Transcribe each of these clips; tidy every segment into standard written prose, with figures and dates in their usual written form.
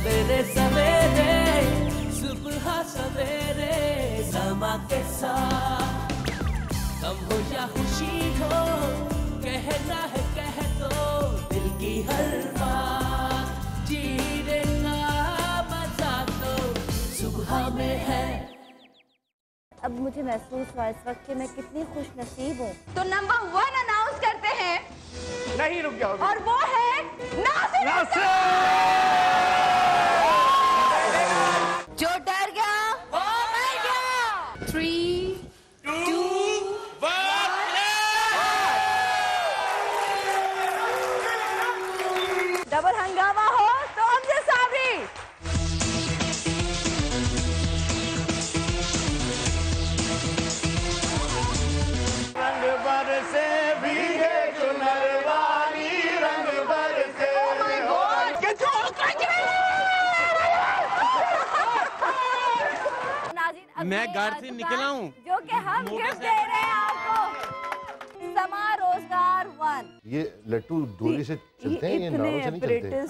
सवेरे सवेरे सुबह सवेरे समा के साथ गम हो या खुशी हो कहना है कह दो दिल की हर बात जीने का मजा तो सुबह में है। अब मुझे महसूस हुआ इस वक्त कि मैं कितनी खुश नसीब हूँ। तो नंबर 1 अनाउंस करते हैं। नहीं रुक जाओ और वो है नासिर। जो डर गया वो मर गया। 3, 2, 1 डबल हंगामा हो तो हमसे साबरी। रंग बरसे भीगे चुनर वाली रंग बरसे। मैं घर से निकला हूँ जो कि हम गिफ्ट दे रहे हैं आपको। समा रोजगार 1। ये लट्टू डोरी से चलते हैं, ये नारों से नहीं चलते।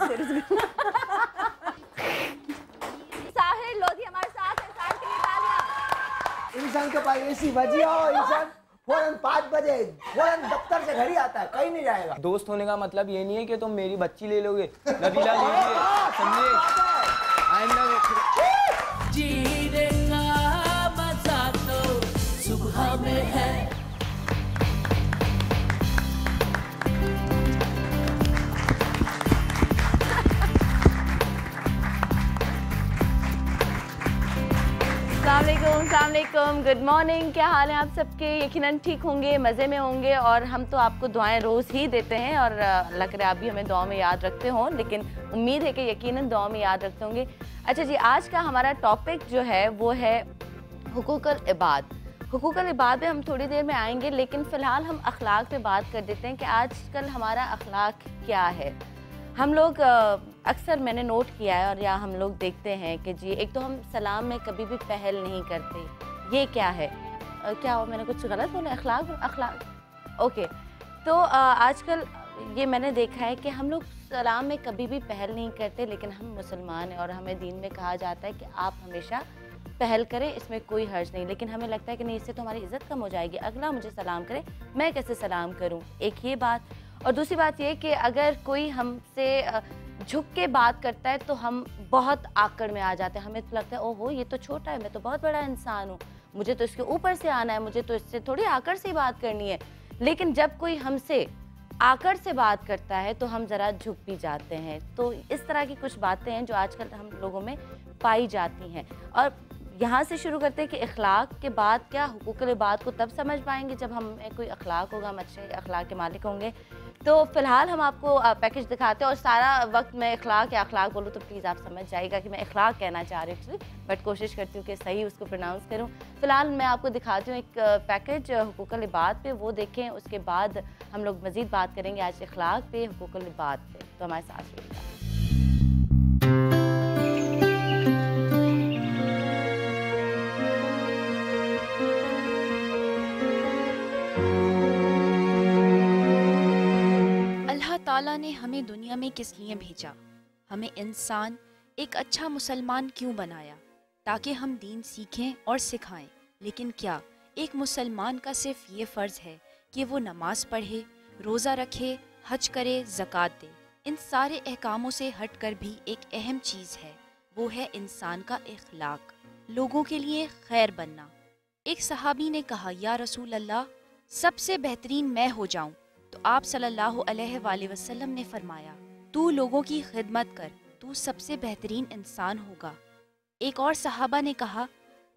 साहिर लोधी हमारे साथ हैं, इंसान के लिए तालियां। इंसान के पास एसी बजी हो, इंसान फौरन 5 बजे फौरन दफ्तर से घर ही आता है, कहीं नहीं जाएगा। दोस्त होने का मतलब ये नहीं है कि तुम मेरी बच्ची ले लोगे। नबीला लीजिए, समझे? जीने का मजा तो सुबह में है। अस्सलामुअलैकुम, गुड मॉर्निंग। क्या हाल है आप सबके? यकीनन ठीक होंगे, मज़े में होंगे। और हम तो आपको दुआएं रोज़ ही देते हैं और अल्लाह करे आप भी हमें दुआ में याद रखते हों, लेकिन उम्मीद है कि यकीनन दुआ में याद रखते होंगे। अच्छा जी, आज का हमारा टॉपिक जो है वो है हुकूकुल इबाद। हुकूकुल इबाद पे हम थोड़ी देर में आएंगे, लेकिन फ़िलहाल हम अखलाक पे बात कर देते हैं कि आजकल हमारा अखलाक क्या है। हम लोग अक्सर मैंने नोट किया है और या हम लोग देखते हैं कि जी एक तो हम सलाम में कभी भी पहल नहीं करते। ये क्या है? क्या हो, मैंने कुछ गलत बोला? अखलाक ओके। तो आजकल ये मैंने देखा है कि हम लोग सलाम में कभी भी पहल नहीं करते, लेकिन हम मुसलमान हैं और हमें दीन में कहा जाता है कि आप हमेशा पहल करें, इसमें कोई हर्ज नहीं। लेकिन हमें लगता है कि नहीं, इससे तो हमारी इज़्ज़त कम हो जाएगी, अगला मुझे सलाम करे, मैं कैसे सलाम करूं? एक ये बात। और दूसरी बात ये कि अगर कोई हमसे झुक के बात करता है तो हम बहुत आकड़ में आ जाते हैं। हमें तो लगता है ओहो ये तो छोटा है, मैं तो बहुत बड़ा इंसान हूँ, मुझे तो इसके ऊपर से आना है, मुझे तो इससे थोड़ी आकड़ से बात करनी है। लेकिन जब कोई हमसे आकड़ से बात करता है तो हम ज़रा झुक भी जाते हैं। तो इस तरह की कुछ बातें हैं जो आजकल हम लोगों में पाई जाती हैं। और यहाँ से शुरू करते हैं कि अखलाक के बाद क्या हुकूकुल इबाद को तब समझ पाएंगे जब हमें कोई अखलाक होगा, हम अच्छे अखलाक के मालिक होंगे। तो फ़िलहाल हम आपको पैकेज दिखाते हैं और सारा वक्त मैं अखलाक या अखलाक बोलूँ तो प्लीज़ आप समझ जाइएगा कि मैं अखलाक कहना चाह रही थी, बट कोशिश करती हूँ कि सही उसको प्रोनाउंस करूँ। फ़िलहाल मैं आपको दिखाती हूँ एक पैकेज हुकूकुल इबाद पे, वो देखें। उसके बाद हम लोग मज़ीद बात करेंगे आज अखलाक पे, हुकूकुल इबाद पे। तो हमारे साथ रहिएगा। ताला ने हमें दुनिया में किस लिए भेजा? हमें इंसान एक अच्छा मुसलमान क्यों बनाया? ताकि हम दीन सीखें और सिखाएं। लेकिन क्या एक मुसलमान का सिर्फ ये फ़र्ज़ है कि वो नमाज पढ़े, रोज़ा रखे, हज करे, ज़कात दे? इन सारे अहकामों से हटकर भी एक अहम चीज़ है, वो है इंसान का इखलाक, लोगों के लिए खैर बनना। एक सहाबी ने कहा, या रसूल अल्लाह, सबसे बेहतरीन मैं हो जाऊं? तो आप सल्लल्लाहु अलैहि वसल्लम ने फरमाया, तू लोगों की खिदमत कर, तू सबसे बेहतरीन इंसान होगा। एक और सहाबा ने कहा,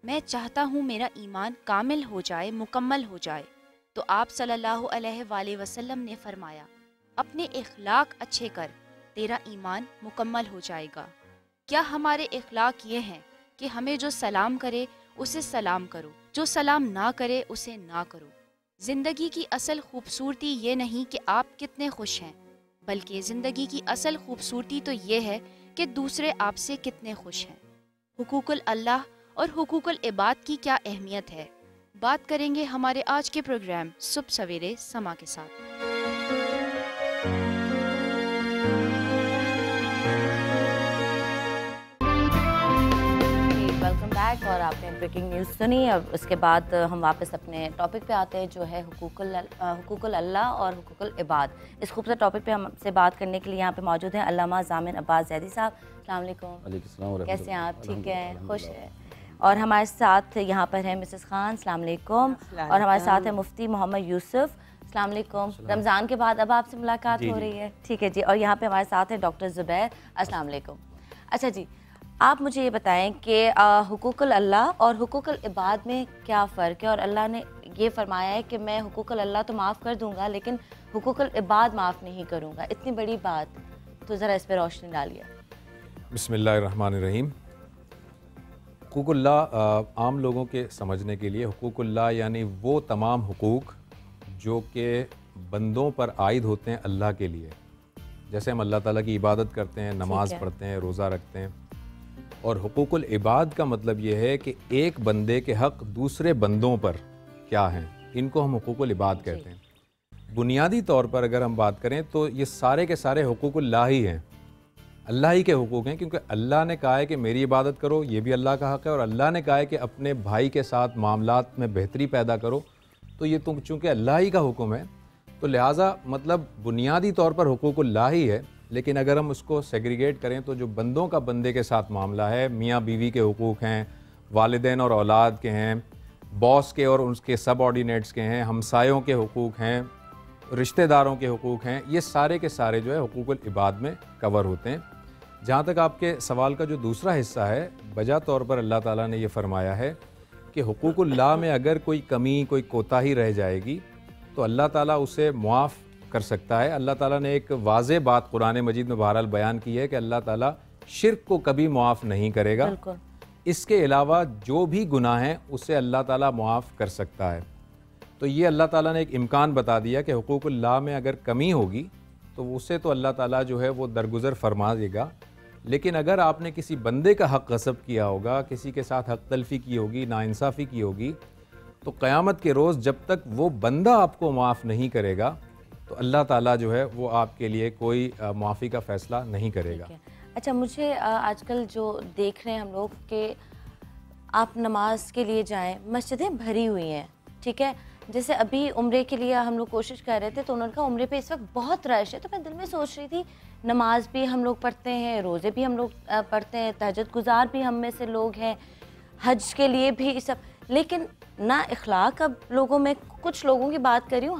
मैं चाहता हूँ मेरा ईमान कामिल हो जाए, मुकम्मल हो जाए। तो आप सल्लल्लाहु अलैहि वसल्लम ने फरमाया, अपने इखलाक अच्छे कर, तेरा ईमान मुकम्मल हो जाएगा। क्या हमारे इखलाक ये हैं कि हमें जो सलाम करे उसे सलाम करो, जो सलाम ना करे उसे ना करो? ज़िंदगी की असल खूबसूरती ये नहीं कि आप कितने खुश हैं, बल्कि ज़िंदगी की असल खूबसूरती तो ये है कि दूसरे आपसे कितने खुश हैं। हुकूकुल अल्लाह और हुकूकुल इबाद की क्या अहमियत है, बात करेंगे हमारे आज के प्रोग्राम सुबह सवेरे समा के साथ। बैक और आपने ब्रेकिंग न्यूज़ सुनी। अब उसके बाद हम वापस अपने टॉपिक पे आते हैं जो है हुकूकुल अल्लाह और हुकूकुल इबाद। इस खूबसूरत टॉपिक पे हमसे बात करने के लिए यहाँ पे मौजूद हैं अल्लामा ज़ामिन अब्बास ज़ैदी साहब। अस्सलाम वालेकुम। कैसे हैं आप? ठीक हैं, खुश हैं? और हमारे साथ यहाँ पर हैं मिसेस खान। अस्सलाम वालेकुम। और हमारे साथ हैं मुफ्ती मोहम्मद यूसुफ। अस्सलाम वालेकुम। रमज़ान के बाद अब आपसे मुलाकात हो रही है, ठीक है जी। और यहाँ पे हमारे साथ हैं डॉक्टर ज़ुबैर। अस्सलाम वालेकुम। अच्छा जी, आप मुझे ये बताएं कि हुकूकुल अल्लाह और हुकूकुल इबाद में क्या फ़र्क है? और अल्लाह ने ये फरमाया है कि मैं हुकूकुल अल्लाह तो माफ़ कर दूंगा लेकिन हुकूकुल इबाद माफ़ नहीं करूंगा। इतनी बड़ी बात, तो ज़रा इस पर रोशनी डालिए। बिस्मिल्लाहिर्रहमानिर्रहीम। हुकूकुल्लाह आम लोगों के समझने के लिए हुकूकुल्लाह यानी वो तमाम हुकूक जो कि बंदों पर आयद होते हैं अल्लाह के लिए। जैसे हम अल्लाह ताला की इबादत करते हैं, नमाज़ पढ़ते हैं, रोज़ा रखते हैं। और हुकूकुल इबाद का मतलब ये है कि एक बंदे के हक़ दूसरे बंदों पर क्या हैं, इनको हम हुकूकुल इबाद कहते हैं। बुनियादी तौर पर अगर हम बात करें तो ये सारे के सारे हुकूकुल्लाह ही हैं, अल्लाह ही के हुकूक हैं, क्योंकि अल्लाह ने कहा है कि मेरी इबादत करो, ये भी अल्लाह का हक़ है। और अल्लाह ने कहा है कि अपने भाई के साथ मामलात में बेहतरी पैदा करो, तो ये तुम चूँकि अल्लाह ही का हुक्म है तो लिहाजा मतलब बुनियादी तौर पर हुकूकुल्लाह ही है। लेकिन अगर हम उसको सेग्रीगेट करें तो जो बंदों का बंदे के साथ मामला है, मियाँ बीवी के हुकूक हैं, वालिदैन और औलाद के हैं, बॉस के और उसके सबऑर्डिनेट्स के हैं, हमसायों के हुकूक हैं, रिश्तेदारों के हुकूक हैं, ये सारे के सारे जो है हुकूकुल इबाद में कवर होते हैं। जहाँ तक आपके सवाल का जो दूसरा हिस्सा है, बजा तौर पर अल्लाह ताला ने ये फरमाया है कि हुकूकुल्लाह में अगर कोई कमी, कोई कोताही रह जाएगी तो अल्लाह ताला उसे मुआफ़ कर सकता है। अल्लाह ताला ने एक वाज़े बात कुरान मजीद में बहरहाल बयान की है कि अल्लाह ताला शिर्क को कभी मुआफ़ नहीं करेगा। इसके अलावा जो भी गुनाह हैं उसे अल्लाह ताला मुआफ़ कर सकता है। तो ये अल्लाह ताला ने एक इम्कान बता दिया कि हुकूकुल्लाह में अगर कमी होगी तो उसे तो अल्लाह ताला जो है वो दरगुज़र फरमा देगा। लेकिन अगर आपने किसी बंदे का हक़ गसब किया होगा, किसी के साथ हक़ तलफ़ी की होगी, नाइंसाफ़ी की होगी, तो क़यामत के रोज़ जब तक वो बंदा आपको माफ़ नहीं करेगा तो अल्लाह ताला जो है वो आपके लिए कोई माफ़ी का फ़ैसला नहीं करेगा। अच्छा, मुझे आजकल जो देख रहे हैं हम लोग कि आप नमाज के लिए जाएं, मस्जिदें भरी हुई हैं, ठीक है। जैसे अभी उम्रे के लिए हम लोग कोशिश कर रहे थे तो उन्होंने कहा उम्रे पे इस वक्त बहुत रश है। तो मैं दिल में सोच रही थी नमाज भी हम लोग पढ़ते हैं, रोज़े भी हम लोग पढ़ते हैं, तहज्जुद गुजार भी हम में से लोग हैं, हज के लिए भी सब, लेकिन ना इखलाक। अब लोगों में कुछ लोगों की बात कर रही हूँ,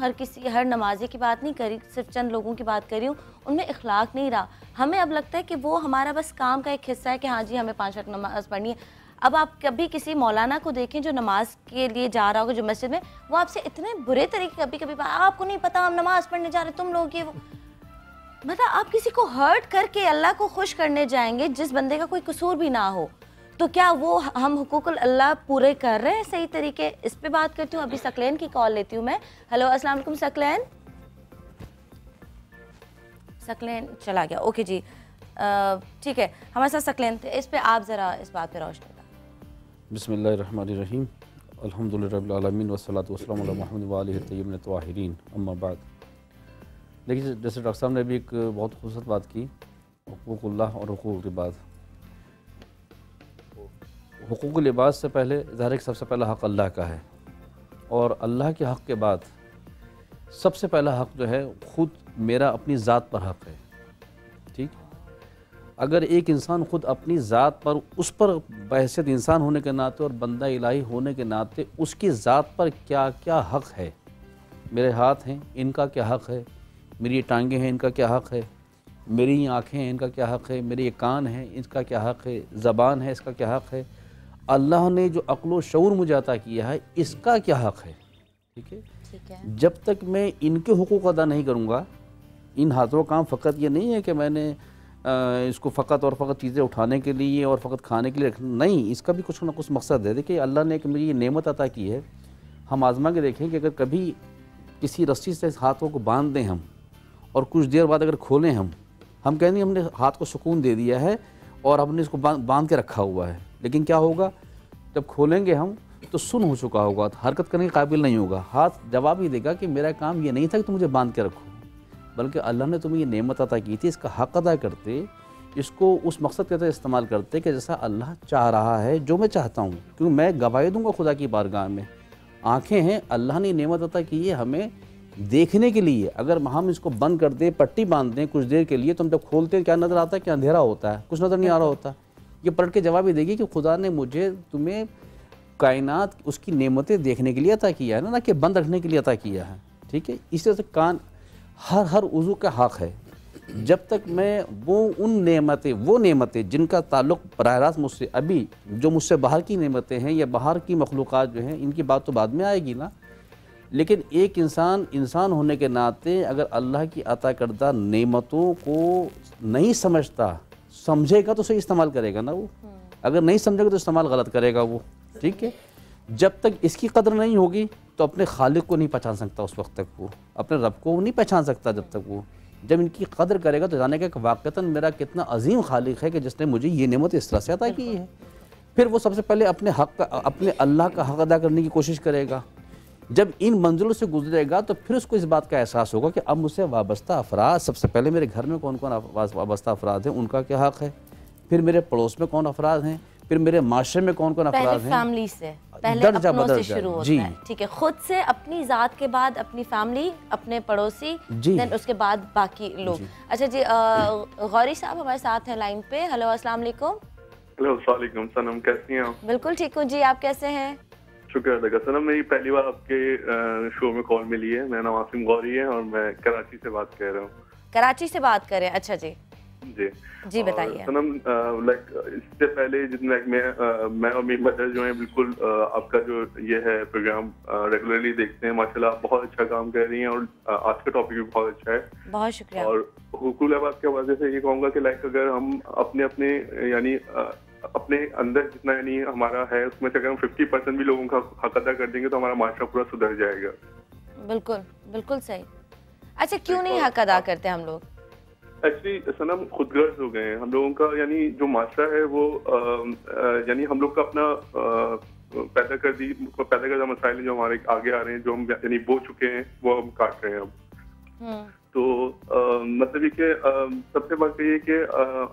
हर नमाजी की बात नहीं करी, सिर्फ चंद लोगों की बात कर रही हूँ, उनमें इखलाक नहीं रहा। हमें अब लगता है कि वो हमारा बस काम का एक हिस्सा है कि हाँ जी हमें 5 वक्त नमाज पढ़नी है। अब आप कभी किसी मौलाना को देखें जो नमाज के लिए जा रहा होगा जो मस्जिद में, वो आपसे इतने बुरे तरीके कभी आपको नहीं पता हम नमाज पढ़ने जा रहे, तुम लोग ये वो, मतलब आप किसी को हर्ट करके अल्लाह को खुश करने जाएंगे जिस बंदे का कोई कसूर भी ना हो, तो क्या वो हम हुकूकुल अल्लाह पूरे कर रहे हैं सही तरीके? इस पे बात करती हूँ। अभी सकलैन की कॉल लेती हूँ मैं। हेलो, अस्सलाम वालेकुम सकलैन। सकलैन चला गया, ओके जी, ठीक है, हमारे साथ सकलैन थे। इस पे आप ज़रा इस बात पे रोशनी डालें। बिस्मिल्लाहिर्रहमानिर्रहीम, अल्हम्दुलिल्लाहि रब्बिल आलमीन वस्सलातु वस्सलामु अला मुहम्मद व आलिहि तय्यबीन ताहिरीन, अम्मा बाद। देखिए, जैसे डॉक्टर साहब ने भी एक बहुत खूबसूरत बात की, हुकूकुल्लाह और हुकूकुल इबाद। हुकूकुल इबाद से पहले ज़ाहिर है कि सबसे पहला हक़ अल्लाह का है, और अल्लाह के हक़ के बाद सबसे पहला हक़ जो है ख़ुद मेरा अपनी ज़ात पर हक़ है। ठीक, अगर एक इंसान ख़ुद अपनी ज़ात पर, उस पर बहैसियत इंसान होने के नाते और बंदा इलाही होने के नाते उसकी ज़ात पर क्या क्या हक़ है, मेरे हाथ हैं इनका क्या हक़ है, मेरी टांगें हैं इनका क्या हक़ है, मेरी आँखें हैं इनका क्या हक़ है, मेरे ये कान हैं इसका क्या हक़ है, ज़बान है इसका क्या हक़ है, अल्लाह ने जो अक्ल शऊर मुझे अता किया है इसका क्या हक़ है। ठीक है, जब तक मैं इनके हुकूक अदा नहीं करूँगा, इन हाथों का काम फ़कत ये नहीं है कि मैंने इसको फ़कत और फ़कत चीज़ें उठाने के लिए और फ़कत खाने के लिए नहीं, इसका भी कुछ ना कुछ मकसद है। देखिए, अल्लाह ने एक मुझे ये नेमत अता की है, हम आज़मा के देखें कि अगर कभी किसी रस्सी से हाथों को बांध दें हम और कुछ देर बाद अगर खोलें हम कहेंगे हमने हाथ को सुकून दे दिया है और हमने इसको बांध के रखा हुआ है, लेकिन क्या होगा जब खोलेंगे हम तो सुन हो चुका होगा, हरकत करने के काबिल नहीं होगा। हाथ जवाब ही देगा कि मेरा काम ये नहीं था कि तुम मुझे बांध के रखो, बल्कि अल्लाह ने तुम्हें ये नेमत अता की थी, इसका हक़ अदा करते, इसको उस मकसद के तहत इस्तेमाल करते कि जैसा अल्लाह चाह रहा है, जो मैं चाहता हूँ, क्योंकि मैं गवाही दूंगा खुदा की बारगाह में। आँखें हैं, अल्लाह ने नेमत अता की है हमें देखने के लिए। अगर हम इसको बंद कर दें, पट्टी बांध दें कुछ देर के लिए, तो हम जब खोलते हैं क्या नज़र आता है कि अंधेरा होता है, कुछ नज़र नहीं आ रहा होता। ये पलट के जवाब ही देगी कि खुदा ने मुझे तुम्हें कायनात उसकी नेमतें देखने के लिए अता किया है ना कि बंद रखने के लिए अता किया है। ठीक है, इस तरह से कान हर उज़ू का हक़ है। जब तक मैं वो नेमतें जिनका ताल्लुक़ बराह रास्त मुझसे, अभी जो मुझसे बाहर की नेमतें हैं या बाहर की मखलूक़ात जो हैं, इनकी बात तो बाद में आएगी ना। लेकिन एक इंसान होने के नाते अगर अल्लाह की अता करदा नेमतों को नहीं समझेगा तो सही इस्तेमाल करेगा ना वो। अगर नहीं समझेगा तो इस्तेमाल गलत करेगा वो। ठीक है, जब तक इसकी कदर नहीं होगी तो अपने खालिक को नहीं पहचान सकता, उस वक्त तक वो अपने रब को नहीं पहचान सकता। जब इनकी कदर करेगा तो जानेगा कि वाक़तन मेरा कितना अजीम खालिक है कि जिसने मुझे ये नेमत इस तरह से अता की है। फिर वो सबसे पहले अपने अल्लाह का हक़ अदा करने की कोशिश करेगा। जब इन मंजिलों से गुजरेगा तो फिर उसको इस बात का एहसास होगा कि अब मुझसे वाबस्ता अफराद, सबसे पहले मेरे घर में कौन कौन वाबस्ता अफराद हैं, उनका क्या हक़ है, फिर मेरे पड़ोस में कौन अफराद हैं, फिर मेरे माशरे में कौन कौन अफराद हैं। फैमिली से पहले अपनों से शुरू होता है। ठीक है, खुद से, अपनी ज़ात के बाद अपनी फैमिली, अपने पड़ोसी, देन उसके बाद बाकी लोग। अच्छा जी, गौरी साहब हमारे साथ हैं लाइन पे। हेलो, अस्सलाम वालेकुम। हेलो, अस्सलाम वालेकुम सनम, कैसी हैं आप? बिल्कुल ठीक हूँ जी, आप कैसे हैं? शुक्र अदा का सनम, मेरी पहली बार आपके शो में कॉल मिली है। मेरा नाम आसिम गौरी है और मैं कराची से बात कर रहा हूँ। कराची से बात करें, अच्छा जी जी बताइए। सनम, लाइक इससे पहले जितने मैं और मेरी मदर जो है बिल्कुल आपका जो ये है प्रोग्राम रेगुलरली देखते हैं। माशाल्लाह आप बहुत अच्छा काम कर रही हैं और आज का टॉपिक भी बहुत अच्छा है। बहुत शुक्रिया। और हुकूक अहबाब के वजह से ये कहूँगा कि लाइक अगर हम अपने यानी अपने अंदर जितना यानी हमारा है उसमें से अगर हम 50% भी लोगों का हक अदा कर देंगे तो हमारा माशरा पूरा सुधर जाएगा। बिल्कुल बिल्कुल सही। अच्छा, क्यों नहीं हक अदा करते हम लोग? एक्चुअली सनम खुदगर्ज हो गए हैं हम लोगों का, यानी जो माशरा है वो यानी हम लोग का अपना पैदा करदा मसाइल जो हमारे आगे आ रहे हैं, जो हम यानी बो चुके हैं, वो हम काट रहे हैं अब। तो मतलब ये कि सबसे बात ये कि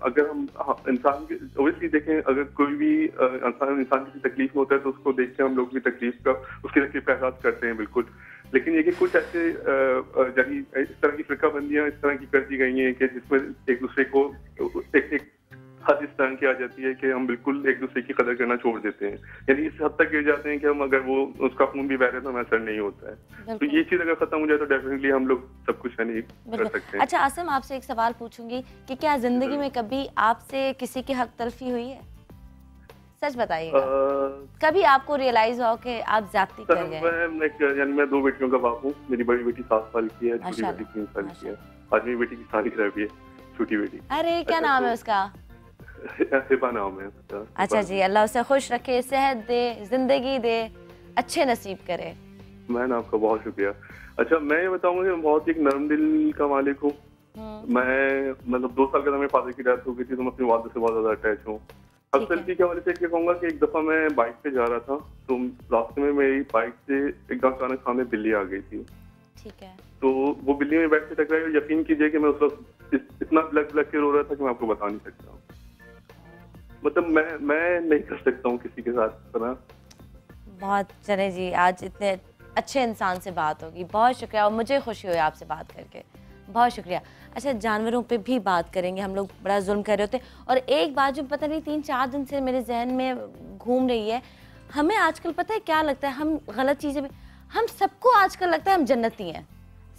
अगर हम इंसान के ओबियसली देखें, अगर कोई भी इंसान किसी तकलीफ में होता है तो उसको देख के हम लोग भी उसकी तकलीफ का एहसास करते हैं बिल्कुल। लेकिन ये कि कुछ ऐसे यानी इस तरह की फिरकाबंदियां इस तरह की कर दी गई हैं कि जिसमें एक दूसरे को एक हद इस तरह की आ जाती है कि हम बिल्कुल एक दूसरे की कदर करना छोड़ देते हैं। यानी इस हद तक गिर जाते हैं कि हम अगर वो उसका खून भी बह रहा है तो हमें असर नहीं होता है। तो ये चीज़ अगर खत्म हो जाए तो डेफिनेटली हम लोग सब कुछ यानी कर सकते हैं। अच्छा आसिम, आपसे एक सवाल पूछूंगी कि क्या जिंदगी में कभी आपसे किसी की हक तलफी हुई है? सच बताइएगा, कभी आपको रियलाइज हो कि आप ज्यादती कर गए? यानी मैं 2 बेटियों का बाप हूँ। मेरी बड़ी बेटी 7 साल की है, छोटी बेटी 3 साल की है। आज मेरी बेटी की सालगिरह भी है, छोटी बेटी। अरे क्या नाम है उसका? हिबा नाम है उसका। अच्छा जी, अल्लाह उसे खुश रखे, सेहत दे, जिंदगी दे, अच्छे नसीब करे। मैं ना आपका बहुत शुक्रिया। अच्छा, मैं ये बताऊंगा कि मैं बहुत एक नरम दिल का मालिक हूँ। मैं मतलब 2 साल के बाद मेरे फादर की डेथ हो गई थी तो मैं अपनी वालदा से बहुत ज्यादा अटैच हूँ। अक्सर के हवाले से ये कहूँगा कि एक दफा मैं बाइक पे जा रहा था तो रास्ते में मेरी बाइक से एकदम अचानक सामने बिल्ली आ गई थी। ठीक है। तो वो बिल्ली मेरी बाइक से टकराई और यकीन कीजिए कि मैं उस वक्त इतना ब्लड के रो रहा था कि मैं आपको बता नहीं सकता। मतलब मैं नहीं कर सकता हूँ किसी के साथ तरह। बहुत चले जी, आज इतने अच्छे इंसान से बात होगी। बहुत शुक्रिया और मुझे खुशी हुई आपसे बात करके, बहुत शुक्रिया। अच्छा, जानवरों पे भी बात करेंगे। हम लोग बड़ा जुल्म कर रहे होते हैं और एक बात जो पता नहीं 3-4 दिन से मेरे जहन में घूम रही है, हमें आजकल पता है क्या लगता है, हम गलत चीज़ें भी, हम सबको आजकल लगता है हम जन्नती हैं।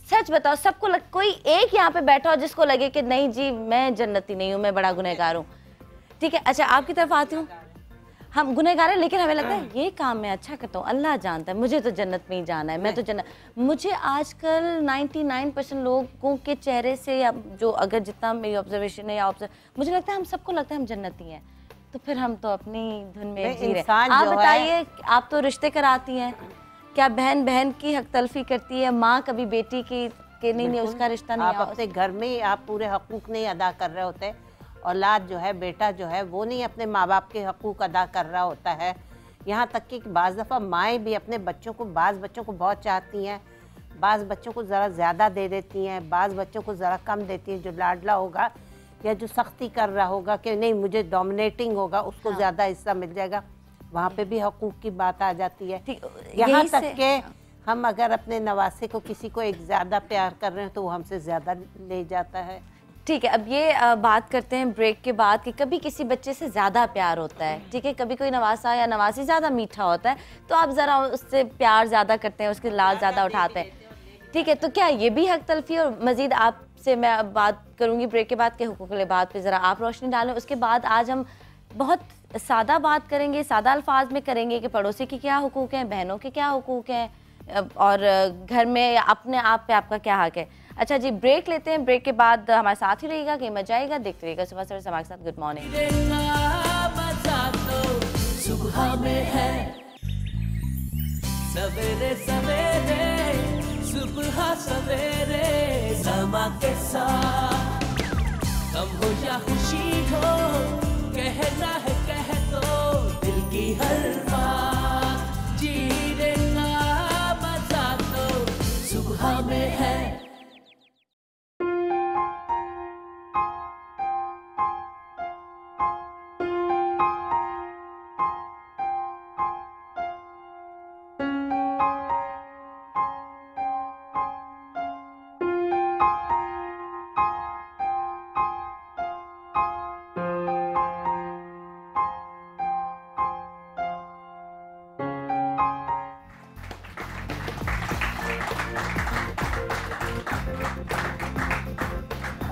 सच बताओ, सबको कोई एक यहाँ पे बैठा हो जिसको लगे कि नहीं जी मैं जन्नती नहीं हूँ, मैं बड़ा गुनहगार हूँ। ठीक है, अच्छा आपकी तरफ आती हूँ, हम गुनहगार हैं लेकिन हमें लगता है ये काम मैं अच्छा करता हूँ, अल्लाह जानता है, मुझे तो जन्नत में ही जाना है, मैं तो जन्नत। मुझे आजकल 99% लोगों के चेहरे से या जो अगर जितना मेरी ऑब्जर्वेशन है या मुझे लगता है हम सबको लगता है हम जन्नती हैं। तो फिर हम तो अपनी धुन में जी रहे हैं। आप बताइए, आप तो रिश्ते कराती हैं, क्या बहन बहन की हक तलफी करती है? माँ कभी बेटी की के नहीं उसका रिश्ता नहीं, आप अपने घर में आप पूरे हकूक नहीं अदा कर रहे होते। औलाद जो है, बेटा जो है, वो नहीं अपने माँ बाप के हकूक अदा कर रहा होता है। यहाँ तक कि बाज़ दफ़ा माएँ भी अपने बच्चों को, बाज़ बच्चों को बहुत चाहती हैं, बाज़ बच्चों को ज़रा ज़्यादा दे देती हैं, बाज़ बच्चों को ज़रा कम देती हैं। जो लाडला होगा या जो सख्ती कर रहा होगा कि नहीं मुझे डोमिनेटिंग होगा उसको ज़्यादा हिस्सा मिल जाएगा, वहाँ पे भी हकूक़ की बात आ जाती है। यहाँ तक के हम अगर अपने नवासे को किसी को एक ज़्यादा प्यार कर रहे हैं तो वो हमसे ज़्यादा ले जाता है। ठीक है, अब ये बात करते हैं ब्रेक के बाद कि कभी किसी बच्चे से ज़्यादा प्यार होता है, ठीक है, कभी कोई नवासा या नवासी ज़्यादा मीठा होता है तो आप ज़रा उससे प्यार ज़्यादा करते हैं, उसकी लाज ज़्यादा उठाते हैं, ठीक है, तो क्या ये भी हक तलफी है? और मज़ीद आपसे मैं अब बात करूँगी ब्रेक के बाद के हुकूक़ुल इबाद पे ज़रा आप रोशनी डालें। उसके बाद आज हम बहुत सादा बात करेंगे, सादा अल्फाज में करेंगे कि पड़ोसी के क्या हुकूक़ हैं, बहनों के क्या हुकूक़ हैं और घर में या अपने आप पे आपका क्या हक है। अच्छा जी, ब्रेक लेते हैं, ब्रेक के बाद हमारे साथ ही रहिएगा, कहीं मजा आएगा, देखते रहिएगा सुबह से हमारे साथ। Good morning. सुबह में है सवेरे सवेरे, सुबह सवेरे समा के साथ, गम हो या खुशी हो, कहना है कह दो दिल की हर बात, जीने का मजा तो सुबह में है।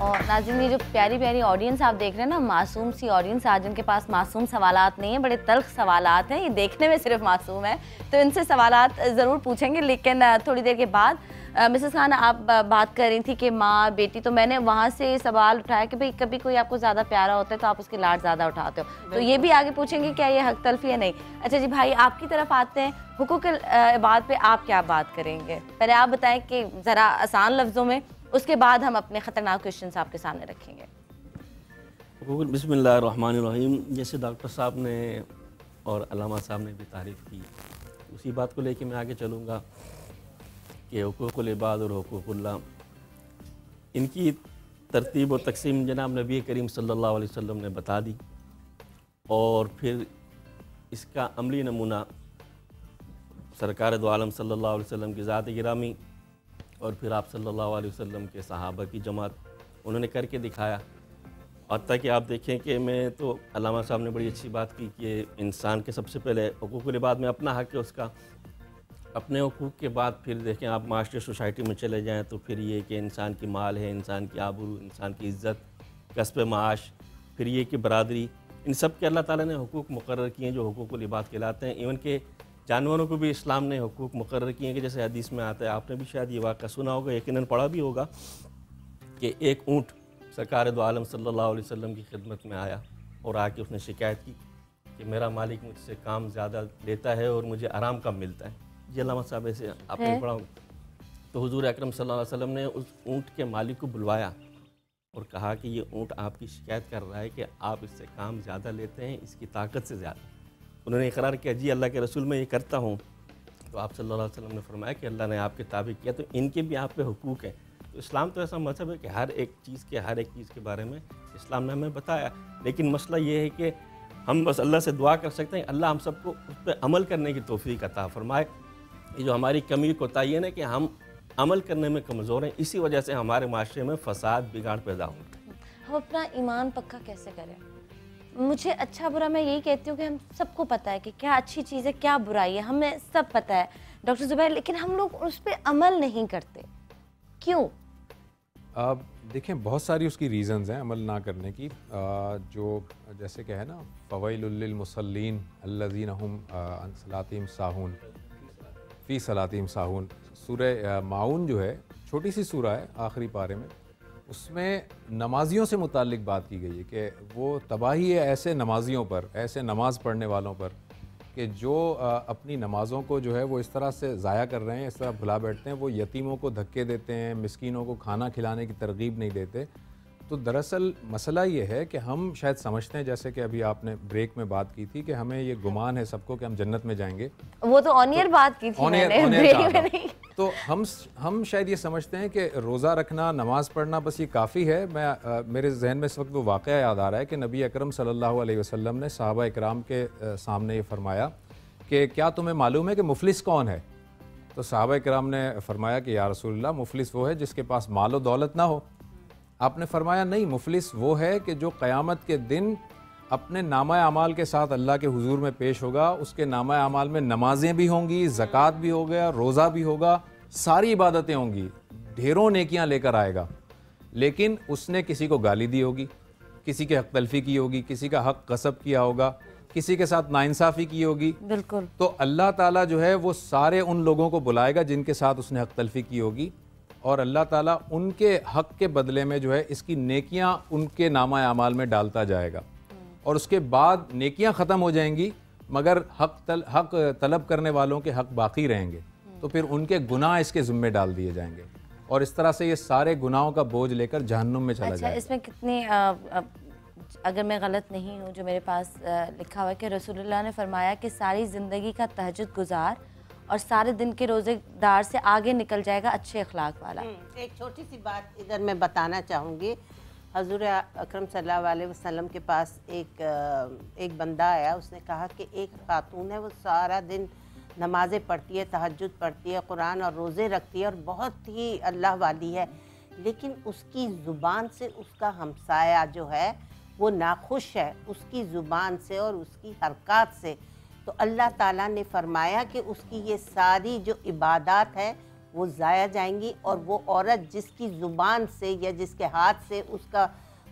और नाज़रीन, ये जो प्यारी प्यारी ऑडियंस आप देख रहे हैं ना, मासूम सी ऑडियंस, आज इनके पास मासूम सवालात नहीं है, बड़े तल्ख सवालात हैं, ये देखने में सिर्फ मासूम है, तो इनसे सवालात ज़रूर पूछेंगे। लेकिन थोड़ी देर के बाद मिसेस खान आप बात कर रही थी कि माँ बेटी, तो मैंने वहाँ से सवाल उठाया कि भाई कभी कोई आपको ज़्यादा प्यारा होता है तो आप उसकी लाड ज़्यादा उठाते हो, तो ये भी आगे पूछेंगे क्या ये हक तलफी है? नहीं। अच्छा जी भाई, आपकी तरफ आते हैं, हुकूक़ इबाद पे आप क्या बात करेंगे? पहले आप बताएं कि ज़रा आसान लफ्ज़ों में, उसके बाद हम अपने ख़तरनाक क्वेश्चन आपके सामने रखेंगे। बिस्मिल्लाहिर्रहमानिर्रहीम। जैसे डॉक्टर साहब ने और अल्लामा साहब ने भी तारीफ़ की, उसी बात को लेके मैं आगे चलूँगा कि हुकूकुल इबाद और हुकूकुल्लाह, इनकी तरतीब और तकसीम जनाब नबी करीम सल्लल्लाहु अलैहि वसल्लम ने बता दी, और फिर इसका अमली नमूना सरकार दो आलम सल्लल्लाहु अलैहि वसल्लम की ज़ात गिरामी और फिर आप सल्लल्लाहु अलैहि वसल्लम के सहाबा की जमात उन्होंने करके दिखाया। और ताकि आप देखें कि मैं तो अल्लामा साहब ने बड़ी अच्छी बात की कि इंसान के सबसे पहले हुकूकुल इबाद में अपना हक़ है उसका, अपने हुकूक़ के बाद फिर देखें आप माशरे सोसाइटी में चले जाएँ तो फिर ये कि इंसान की माल है, इंसान की आबरू, इंसान की इज़्ज़त, कस्ब माश, फिर ये कि बरादरी, इन सब के अल्लाह ताला ने हुकूक़ मुकर्रर किए हैं जो हुकूकुल इबाद कहलाते हैं। इवन के जानवरों को भी इस्लाम ने हुकूक़ मुकर्रर किए हैं कि जैसे हदीस में आता है, आपने भी शायद ये वाक़ा सुना होगा, यकीनन पढ़ा भी होगा, कि एक ऊँट सरकार दो आलम सल्लल्लाहु अलैहि वसल्लम की खिदमत में आया और आके उसने शिकायत की कि मेरा मालिक मुझसे काम ज़्यादा लेता है और मुझे आराम कम मिलता है। ये अल्लामा साहब ऐसे आपने पढ़ा होगा। तो हुज़ूर अकरम सल्लल्लाहु अलैहि वसल्लम ने उस ऊँट के मालिक को बुलवाया और कहा कि ये ऊँट आपकी शिकायत कर रहा है कि आप इससे काम ज़्यादा लेते हैं, इसकी ताकत से ज़्यादा। उन्होंने इकरार किया, जी अल्लाह के रसूल मैं ये करता हूँ। तो आप सल्लल्लाहु अलैहि वसल्लम ने फरमाया कि अल्लाह ने आपके ताबिक किया तो इनके भी आप पे हुकूक़ है। तो इस्लाम तो ऐसा मज़हब है कि हर एक चीज़ के बारे में इस्लाम ने हमें बताया, लेकिन मसला ये है कि हम बस अल्लाह से दुआ कर सकते हैं अल्लाह हम सबको उस पर अमल करने की तौफीक अता फरमाए। ये जो हमारी कमी कोताही है ना कि हम अमल करने में कमज़ोर हैं, इसी वजह से हमारे माशरे में फसाद बिगाड़ पैदा हो। हम अपना ईमान पक्का कैसे करें? मुझे अच्छा बुरा मैं यही कहती हूँ कि हम सबको पता है कि क्या अच्छी चीज़ है क्या बुराई है, हमें सब पता है डॉक्टर ज़ुबैर, लेकिन हम लोग उस पर अमल नहीं करते, क्यों? देखें बहुत सारी उसकी रीज़न्स हैं अमल ना करने की, जो जैसे कि है ना फ़वैलुल लिल मुसल्लीन अल्लज़ीना हुम अन सलातिहिम साहून फ़ी सलातिहिम साहून। सूरह माऊन जो है छोटी सी सूरा है आखिरी पारे में, उसमें नमाजियों से मुताल्लिक बात की गई है कि वो तबाही है ऐसे नमाजियों पर, ऐसे नमाज़ पढ़ने वालों पर कि जो अपनी नमाज़ों को जो है वो इस तरह से ज़ाया कर रहे हैं, इस तरह भुला बैठते हैं, वो यतीमों को धक्के देते हैं, मिस्कीनों को खाना खिलाने की तरगीब नहीं देते। तो दरअसल मसला ये है कि हम शायद समझते हैं, जैसे कि अभी आपने ब्रेक में बात की थी कि हमें ये गुमान है सबको कि हम जन्नत में जाएंगे। वो तो ऑन ईयर बात की थी मैंने, ब्रेक में नहीं। तो हम शायद ये समझते हैं कि रोज़ा रखना, नमाज पढ़ना बस ये काफ़ी है। मेरे जहन में इस वक्त वो वाक़या याद आ रहा है कि नबी अकरम सल्लल्लाहु अलैहि वसल्लम ने सहाबा इकराम के सामने ये फरमाया कि क्या तुम्हें मालूम है कि मुफलिस कौन है? तो सहाबा इकराम ने फरमाया कि या रसूलल्लाह, मुफलिस वो है जिसके पास माल व दौलत ना हो। आपने फरमाया नहीं, मुफलिस वो है कि जो क़यामत के दिन अपने नामा अमाल के साथ अल्लाह के हुजूर में पेश होगा। उसके नामा अमाल में नमाजें भी होंगी, ज़कात भी होगा, रोज़ा भी होगा, सारी इबादतें होंगी, ढेरों नेकियां लेकर आएगा, लेकिन उसने किसी को गाली दी होगी, किसी के हक तलफी की होगी, किसी का हक गसब किया होगा, किसी के साथ नाइंसाफ़ी की होगी। बिल्कुल। तो अल्लाह ताला जो है वो सारे उन लोगों को बुलाएगा जिनके साथ उसने हक तलफी की होगी, और अल्लाह ताला उनके हक के बदले में जो है इसकी नेकियां उनके नामा अमाल में डालता जाएगा। और उसके बाद नेकियां ख़त्म हो जाएंगी, मगर हक तलब करने वालों के हक बाकी रहेंगे। तो फिर उनके गुनाह इसके ज़िम्मे डाल दिए जाएंगे, और इस तरह से ये सारे गुनाहों का बोझ लेकर जहन्नुम में चला जाएगा। इसमें कितनी अगर मैं गलत नहीं हूँ, जो मेरे पास लिखा हुआ है कि रसूलुल्लाह ने फरमाया कि सारी ज़िंदगी का तहज्जुद गुजार और सारे दिन के रोज़ेदार से आगे निकल जाएगा अच्छे अखलाक वाला। एक छोटी सी बात इधर मैं बताना चाहूँगी। हज़ूर अकरम सल्लल्लाहु अलैहि वसल्लम के पास एक बंदा आया। उसने कहा कि एक खातून है, वो सारा दिन नमाज़ें पढ़ती है, तहज्जुद पढ़ती है, कुरान और रोज़े रखती है और बहुत ही अल्लाह वाली है, लेकिन उसकी ज़ुबान से उसका हमसाया जो है वो नाखुश है, उसकी ज़ुबान से और उसकी हरकत से। तो अल्लाह ताला ने फरमाया कि उसकी ये सारी जो इबादत है वो ज़ाया जाएंगी, और वो औरत जिसकी ज़ुबान से या जिसके हाथ से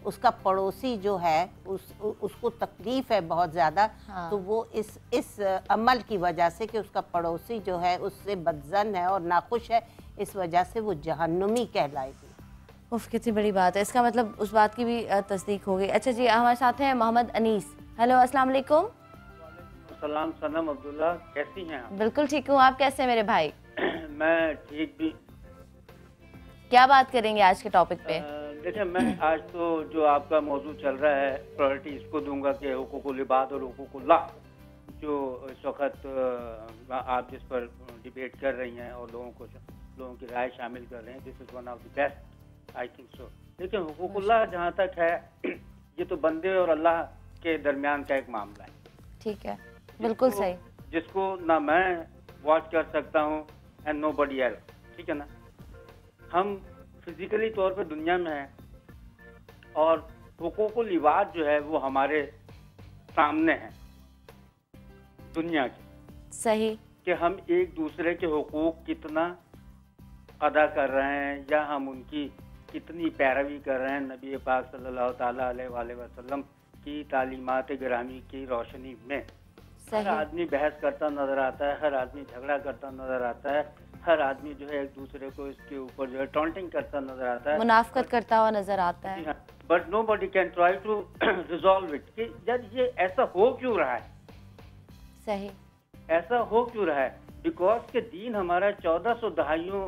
उसका पड़ोसी जो है उसको तकलीफ़ है बहुत ज़्यादा, हाँ। तो वो इस अमल की वजह से कि उसका पड़ोसी जो है उससे बदज़न है और नाखुश है, इस वजह से वो जहन्नुमी कहलाएगी। उफ, कितनी बड़ी बात है। इसका मतलब उस बात की भी तस्दीक हो गई। अच्छा जी, हमारे साथ हैं मोहम्मद अनीस। हेलो, अस्सलाम वालेकुम। सलाम सनम अब्दुल्ला, कैसी हैं आप? बिल्कुल ठीक हूँ, आप कैसे हैं मेरे भाई? मैं ठीक भी। क्या बात करेंगे आज के टॉपिक पे? देखिए, मैं आज तो जो आपका मौजूद चल रहा है प्रायोरिटी इसको दूंगा कि हुकूकुल इबाद और हुकूकुल्लाह, जो इस वक्त आप जिस पर डिबेट कर रही हैं और लोगों की राय शामिल कर रहे हैं, this is one of the best, I think so. देखिए, हुकूकुल्लाह जहाँ तक है, ये तो बंदे और अल्लाह के दरमियान का एक मामला है। ठीक है, बिल्कुल सही। जिसको ना मैं वॉच कर सकता हूँ एंड नो बडी एल्स, ठीक है ना। हम फिजिकली तौर पे दुनिया में हैं और हुकूकुल इबाद जो है वो हमारे सामने है दुनिया के। सही। कि हम एक दूसरे के हुकूक कितना अदा कर रहे हैं या हम उनकी कितनी पैरवी कर रहे हैं नबी पाक सल्लल्लाहु ताला अलैहि वसल्लम की तालीमात गिरामी की रोशनी में। हर आदमी बहस करता नजर आता है, हर आदमी झगड़ा करता नजर आता है, हर आदमी जो है एक दूसरे को इसके ऊपर जो है टॉन्टिंग करता नजर आता है, मुनाफकत करता हुआ नजर आता है। But nobody can try to resolve it कि जब ये ऐसा हो क्यों रहा है। सही। ऐसा हो क्यों रहा है? बिकॉज के दीन हमारा 1400 दहाइयों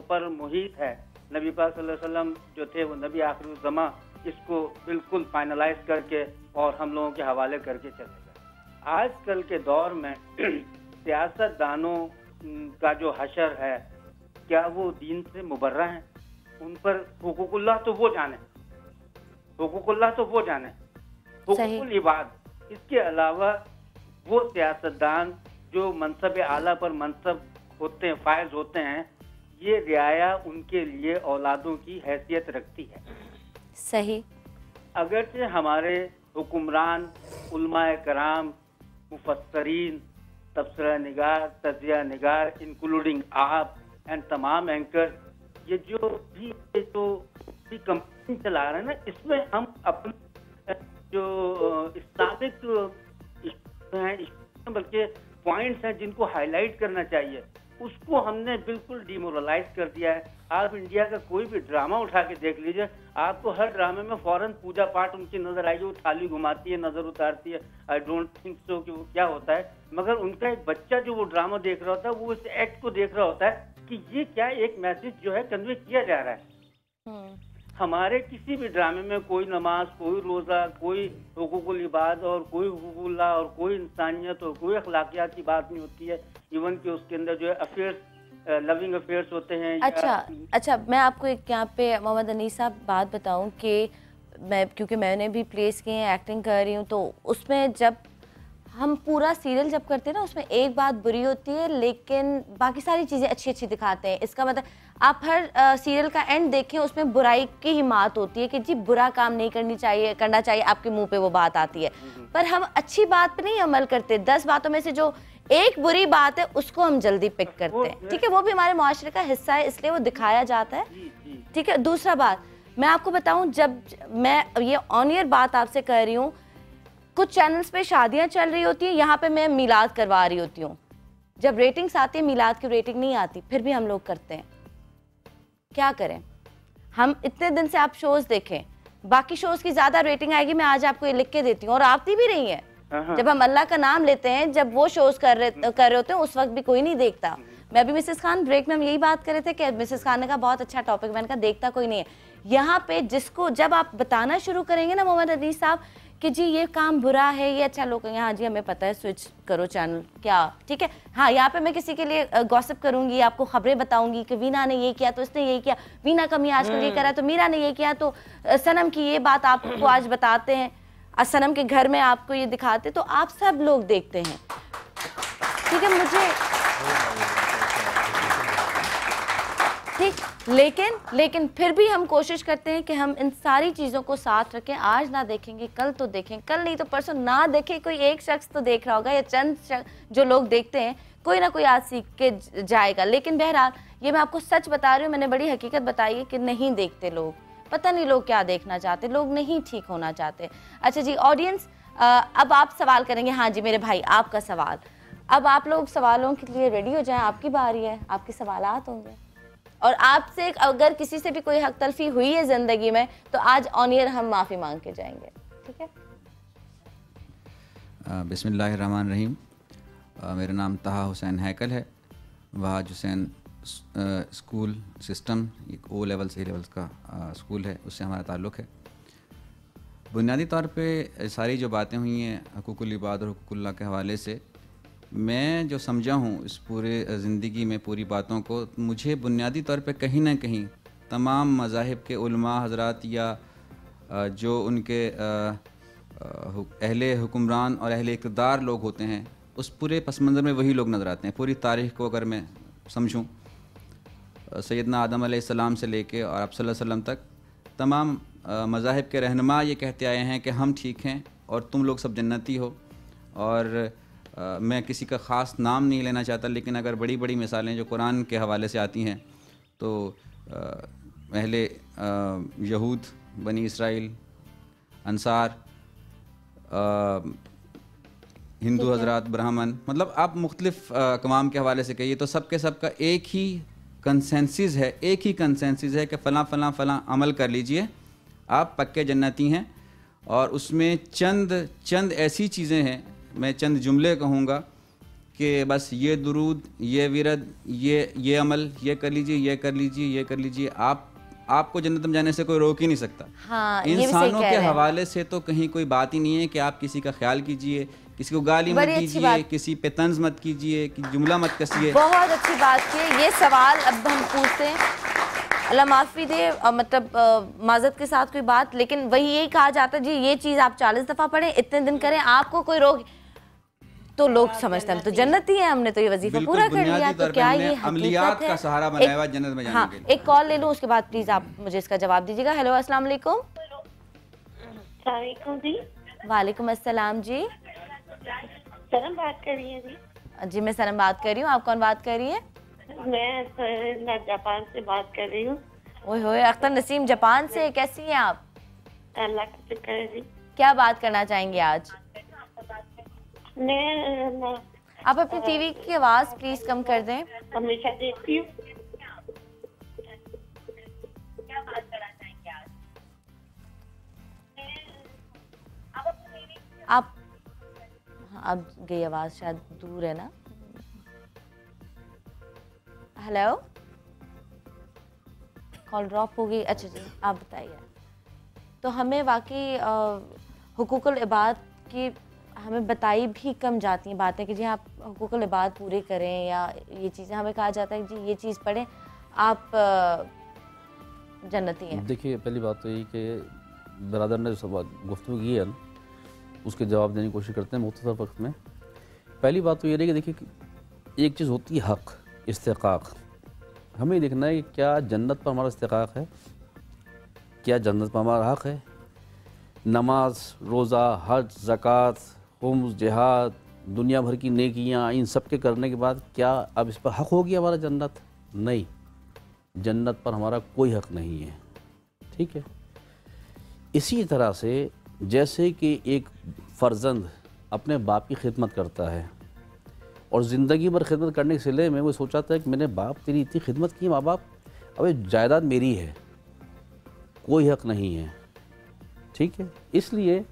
पर मुहित है। नबी पाक सल्लल्लाहु अलैहि वसल्लम जो थे वो नबी आखिर ज़मा इसको बिल्कुल फाइनलाइज करके और हम लोगों के हवाले करके चले गए। आजकल के दौर में सियासतदानों का जो हशर है, क्या वो दीन से मुबर्रा हैं? उन पर हुकूकुल्लाह तो वो जाने, हुकूकुल्लाह तो वो जाने, हुकूकुल इबाद। इसके अलावा वो सियासतदान जो मनसब आला पर मनसब होते हैं, फायज होते हैं, ये रियाया उनके लिए औलादों की हैसियत रखती है। सही। अगरचे हमारे हुक्मरान, उलमाए कराम, मुफस्सरीन, तबसरा निगार, तजिया निगार, इंक्लूडिंग आप एंड तमाम एंकर, ये जो भी कंपनी चला रहे हैं ना, इसमें हम अपने जो इस्लामिक हैं, बल्कि पॉइंट्स हैं जिनको हाईलाइट करना चाहिए, उसको हमने बिल्कुल डिमोरलाइज कर दिया है। आप इंडिया का कोई भी ड्रामा उठा के देख लीजिए, आपको हर ड्रामे में फौरन पूजा पाठ उनकी नजर आएगी, वो थाली घुमाती है, नजर उतारती है। आई डोंट थिंक सो कि वो क्या होता है, मगर उनका एक बच्चा जो वो ड्रामा देख रहा होता है, वो इस एक्ट को देख रहा होता है कि ये क्या एक मैसेज जो है कन्वे किया जा रहा है। हमारे किसी भी ड्रामे में कोई नमाज, कोई रोज़ा, कोई हुकूकुल इबाद और कोई हुकूकुल्लाह और कोई इंसानियत और कोई अखलाकियात की बात नहीं होती है। इवन कि उसके अंदर जो है अफेयर्स लविंग अफेयर्स होते हैं। अच्छा, मैं आपको एक यहाँ पे मोहम्मद अनीस साहब बात बताऊँ कि मैं, क्योंकि मैंने भी प्लेस किए हैं, एक्टिंग कर रही हूँ, तो उसमें जब हम पूरा सीरियल जब करते हैं ना, उसमें एक बात बुरी होती है लेकिन बाकी सारी चीज़ें अच्छी अच्छी दिखाते हैं। इसका मतलब आप हर सीरियल का एंड देखें, उसमें बुराई की ही बात होती है कि जी बुरा काम नहीं करना चाहिए, आपके मुंह पे वो बात आती है, पर हम अच्छी बात पे नहीं अमल करते। 10 बातों में से जो एक बुरी बात है उसको हम जल्दी पिक करते हैं, ठीक है, वो भी हमारे मुआशरे का हिस्सा है, इसलिए वो दिखाया जाता है, ठीक है। दूसरा बात मैं आपको बताऊं, जब मैं ये ऑन एयर बात आपसे कह रही हूँ, कुछ चैनल्स पे शादियां चल रही होती हैं, यहाँ पे मैं मिलाद करवा रही होती हूँ, जब रेटिंग्स आती है मिलाद की रेटिंग नहीं आती, फिर भी हम लोग करते हैं। क्या करें हम? इतने दिन से आप शोज देखें, बाकी शोज की ज्यादा रेटिंग आएगी, मैं आज आपको ये लिख के देती हूँ, और आती भी रही है। जब हम अल्लाह का नाम लेते हैं, जब वो शोज कर रहे होते हैं, उस वक्त भी कोई नहीं देखता। मैं भी मिसेस खान ब्रेक में हम यही बात कर रहे थे कि मिसेस खान ने कहा बहुत अच्छा टॉपिक, मैंने कहा देखता कोई नहीं है। यहाँ पे जिसको जब आप बताना शुरू करेंगे ना मोहम्मद अनीस साहब कि जी ये काम बुरा है, ये अच्छा, लोग कहेंगे हाँ जी हमें पता है, स्विच करो चैनल, क्या ठीक है। हाँ, यहाँ पे मैं किसी के लिए गॉसिप करूंगी, आपको खबरें बताऊंगी कि वीना ने ये किया तो इसने ये किया, वीना कमी आजकल ये करा तो मीरा ने ये किया, तो सनम की ये बात आपको आज बताते हैं, सनम के घर में आपको ये दिखाते, तो आप सब लोग देखते हैं, ठीक है। मुझे ठीक, लेकिन फिर भी हम कोशिश करते हैं कि हम इन सारी चीज़ों को साथ रखें। आज ना देखेंगे कल तो देखें, कल नहीं तो परसों ना देखें, कोई एक शख्स तो देख रहा होगा, या चंद जो लोग देखते हैं, कोई ना कोई आज सीख के जाएगा। लेकिन बहरहाल ये मैं आपको सच बता रही हूँ, मैंने बड़ी हकीकत बताई है कि नहीं देखते लोग, पता नहीं लोग क्या देखना चाहते, लोग नहीं ठीक होना चाहते। अच्छा जी ऑडियंस, अब आप सवाल करेंगे। हाँ जी मेरे भाई, आपका सवाल, अब आप लोग सवालों के लिए रेडी हो जाएं, आपकी बारी है, आपके सवालात होंगे, और आपसे अगर किसी से भी कोई हक तलफी हुई है ज़िंदगी में तो आज ऑन एयर हम माफ़ी मांग के जाएंगे, ठीक है। बिस्मिल्लाहिर्रहमानिर्रहीम। मेरा नाम तहा हुसैन हैकल है, वहाज हुसैन स्कूल सिस्टम, एक ओ लेवल से लेवल्स का स्कूल है, उससे हमारा ताल्लुक़ है। बुनियादी तौर पे सारी जो बातें हुई हैं हकूकुल इबाद और हुकूकुल्लाह के हवाले से, मैं जो समझा हूँ इस पूरे ज़िंदगी में पूरी बातों को, मुझे बुनियादी तौर पे कहीं ना कहीं तमाम मज़ाहिब के उलमा हज़रात या जो उनके अहले हुक्मरान और अहले इक़्तिदार लोग होते हैं, उस पूरे पस मंज़र में वही लोग नज़र आते हैं। पूरी तारीख़ को अगर मैं समझूँ, सैयदना आदम अलैहिस्सलाम से लेके और आप सल्लल्लाहु अलैहि वसल्लम तक तमाम मज़ाहिब के रहनुमा ये कहते आए हैं कि हम ठीक हैं और तुम लोग सब जन्नती हो। और मैं किसी का ख़ास नाम नहीं लेना चाहता, लेकिन अगर बड़ी बड़ी मिसालें जो कुरान के हवाले से आती हैं तो अहले यहूद, बनी इसराइल, अंसार, हिंदू हजरात, ब्राह्मण, मतलब आप मुख्तलिफ़ अक़वाम के हवाले से कहिए, तो सब के सब का एक ही कंसेंसस है, एक ही कंसेंसस है कि फ़लाँ फ़लाँ फ़लाँ अमल कर लीजिए, आप पक्के जन्नती हैं। और उसमें चंद ऐसी चीज़ें हैं, मैं चंद जुमले कहूँगा कि बस ये दुरूद, ये विरद, ये अमल, ये कर लीजिए, ये कर लीजिए, ये कर लीजिए, आपको जन्नत में जाने से कोई रोक ही नहीं सकता। हाँ, इंसानों के हवाले से तो कहीं कोई बात ही नहीं है कि आप किसी का ख्याल कीजिए, किसी को गाली मत दीजिए, किसी पे तंज मत कीजिए, कि जुमला मत कसिए। बहुत अच्छी बात की। ये सवाल अब हम पूछते हैं, अल्लाह माफ़ी दे, मतलब माजत के साथ कोई बात, लेकिन वही यही कहा जाता है जी ये चीज़ आप 40 दफ़ा पढ़ें, इतने दिन करें, आपको कोई रोक, तो लोग समझते हैं तो जन्नती है, हमने तो ये वजीफा पूरा कर लिया, तो क्या ये अमलियात का सहारा बनाया हुआ जन्नत में जाने के लिए। एक कॉल ले लूँ, उसके बाद प्लीज आप मुझे इसका जवाब दीजिएगा। हेलो अस्सलाम वालेकुम। वालेकुम अस्सलाम जी। सनम बात कर रही है जी? जी मैं सनम बात कर रही हूँ, आप कौन बात कर रही है? मैं जापान से बात कर रही हूँ। ओए होए, अख्तर नसीम जापान से, कैसी हैं आप? अल्लाह का शुक्र है जी। क्या बात करना चाहेंगे आज? मैं आप अपनी टीवी की आवाज प्लीज कम कर दें। हमेशा देखती हूँ। क्या बात करना चाहेंगे आज? आप अब गई आवाज, शायद दूर है ना। हेलो, कॉल ड्रॉप हो गई। अच्छा जी आप बताइए। तो हमें वाकई हुकूकुल इबाद की हमें बताई भी कम जाती हैं बातें कि जी आप हुकूकुल इबाद पूरे करें, या ये चीज़ें हमें कहा जाता है कि जी ये चीज़ पढ़ें आप जन्नती हैं। देखिए, पहली बात तो ये कि बरादर ने जो सवाल गुफ्तगू की है ना, उसके जवाब देने की कोशिश करते हैं मुख्तसर वक्त में। पहली बात तो ये रही कि देखिए, एक चीज़ होती है हक़, इस्तिक़ाक़। हमें देखना है कि क्या जन्नत पर हमारा इस्तिक़ाक़ है, क्या जन्नत पर हमारा हक़ है। नमाज, रोज़ा, हज, ज़कात, हुम्स, जिहाद, दुनिया भर की नेकियां, इन सब के करने के बाद क्या अब इस पर हक़ होगी हमारा जन्नत? नहीं, जन्नत पर हमारा कोई हक़ नहीं है। ठीक है। इसी तरह से जैसे कि एक फ़र्जंद अपने बाप की खिदमत करता है और ज़िंदगी भर खिदमत करने के सिले में वो सोचाता है कि मैंने बाप तेरी इतनी खिदमत की, माँ बाप अब जायदाद मेरी है, कोई हक़ नहीं है। ठीक है। इसलिए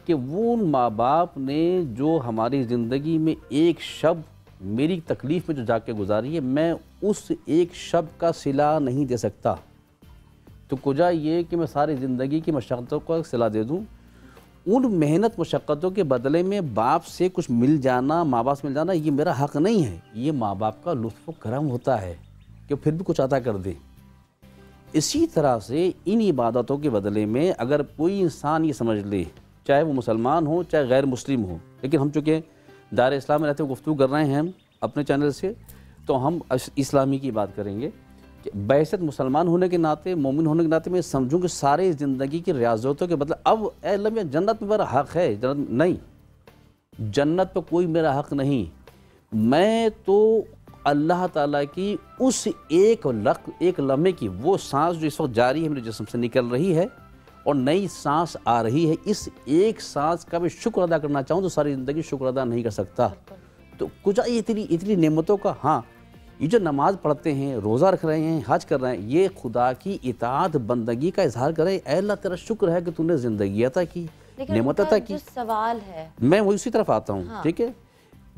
कि वो माँ बाप ने जो हमारी ज़िंदगी में एक शब्द मेरी तकलीफ़ में जो जाके गुजारी है, मैं उस एक शब्द का सिला नहीं दे सकता। तो कुजा ये कि मैं सारी ज़िंदगी की मशक्क़तों का सिला दे दूँ, उन मेहनत मशक्क़तों के बदले में बाप से कुछ मिल जाना, माँ बाप से मिल जाना, ये मेरा हक़ नहीं है। ये माँ बाप का लुत्फ़ करम होता है कि फिर भी कुछ अता कर दे। इसी तरह से इन इबादतों के बदले में अगर कोई इंसान ये समझ ले, चाहे वो मुसलमान हो चाहे गैर मुस्लिम हो, लेकिन हम चूँकि दायरे इस्लाम में रहते हुए गुफ्तगू कर रहे हैं हम अपने चैनल से, तो हम इस्लामी की बात करेंगे कि बैसत मुसलमान होने के नाते, मोमिन होने के नाते मैं समझूँ कि सारे ज़िंदगी की रियाजतों के बदले अब अल्लाह में जन्नत में मेरा हक़ है, जन्नत नहीं, जन्नत पर कोई मेरा हक़ नहीं। मैं तो अल्लाह ताला की उस एक लम्हे की वो सांस जो इस वक्त जारी है मेरे जिस्म से निकल रही है और नई सांस आ रही है, इस एक सांस का मैं शुक्र अदा करना चाहूँ तो सारी ज़िंदगी शुक्र अदा नहीं कर सकता। तो कुछ इतनी नेमतों का, हाँ, ये जो नमाज़ पढ़ते हैं, रोज़ा रख रहे हैं, हज कर रहे हैं, ये खुदा की इताअत बंदगी का इजहार करें। ऐ अल्लाह तेरा शुक्र है कि तूने ज़िंदगी अता की, नेमत अता की। सवाल है, मैं वही उसी तरफ आता हूँ। हाँ। ठीक है।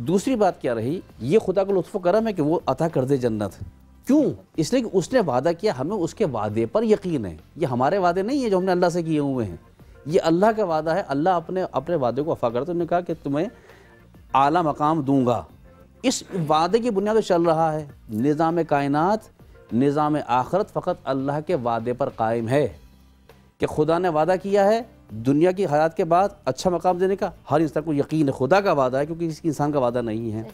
दूसरी बात क्या रही, ये खुदा का लुत्फ़ करम है कि वो अता कर दे जन्नत। क्यों? इसलिए कि उसने वादा किया, हमें उसके वादे पर यकीन है। ये हमारे वादे नहीं है जो हमने अल्लाह से किए हुए हैं, ये अल्लाह का वादा है। अल्लाह अपने वादे को वफ़ा करता है। उन्होंने कहा कि तुम्हें आला मकाम दूंगा। इस वादे की बुनियाद पर चल रहा है। निज़ाम कायनात, निज़ाम आखिरत फ़कत अल्लाह के वादे पर कायम है कि खुदा ने वादा किया है दुनिया की हयात के बाद अच्छा मकाम देने का। हर इंसान को यकीन है खुदा का वादा है, क्योंकि किसी इंसान का वादा नहीं है।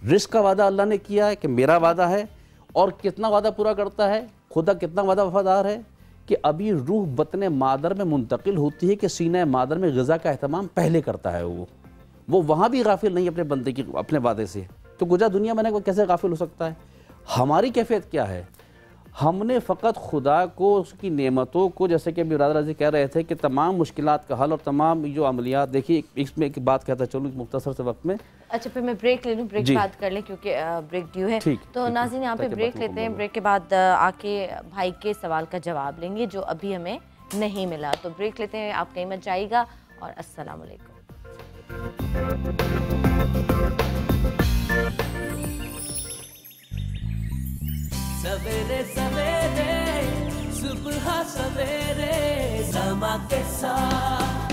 रिस्क का वादा अल्लाह ने किया है कि मेरा वादा है, और कितना वादा पूरा करता है खुदा, कितना वादा वफादार है कि अभी रूह बतने मादर में मुंतकिल होती है कि सीने मादर में ग़िज़ा का अहतमाम पहले करता है। वो वहाँ भी गाफिल नहीं अपने बंदे की, अपने वादे से। तो गुज़ा दुनिया में कैसे गाफिल हो सकता है? हमारी कैफियत क्या है? हमने फ़कत खुदा को, उसकी नेमतों को, जैसे कि अभी बिरादर जी कह रहे थे कि तमाम मुश्किलात का हल और तमाम जो अमलियात, देखिए इसमें एक बात कहता चलूँ मुख्तसर से वक्त में। अच्छा, फिर मैं ब्रेक ले लूँ, ब्रेक बात कर लें क्योंकि ब्रेक ड्यू है। तो नाज़रीन यहाँ पे ब्रेक लेते हैं, ब्रेक के बाद आके भाई के सवाल का जवाब लेंगे जो अभी हमें नहीं मिला। तो ब्रेक लेते हैं, आप कहीं मत जाइएगा और अस्सलाम वालेकुम। सवेरे सवेरे सुबह सवेरे समा के साथ,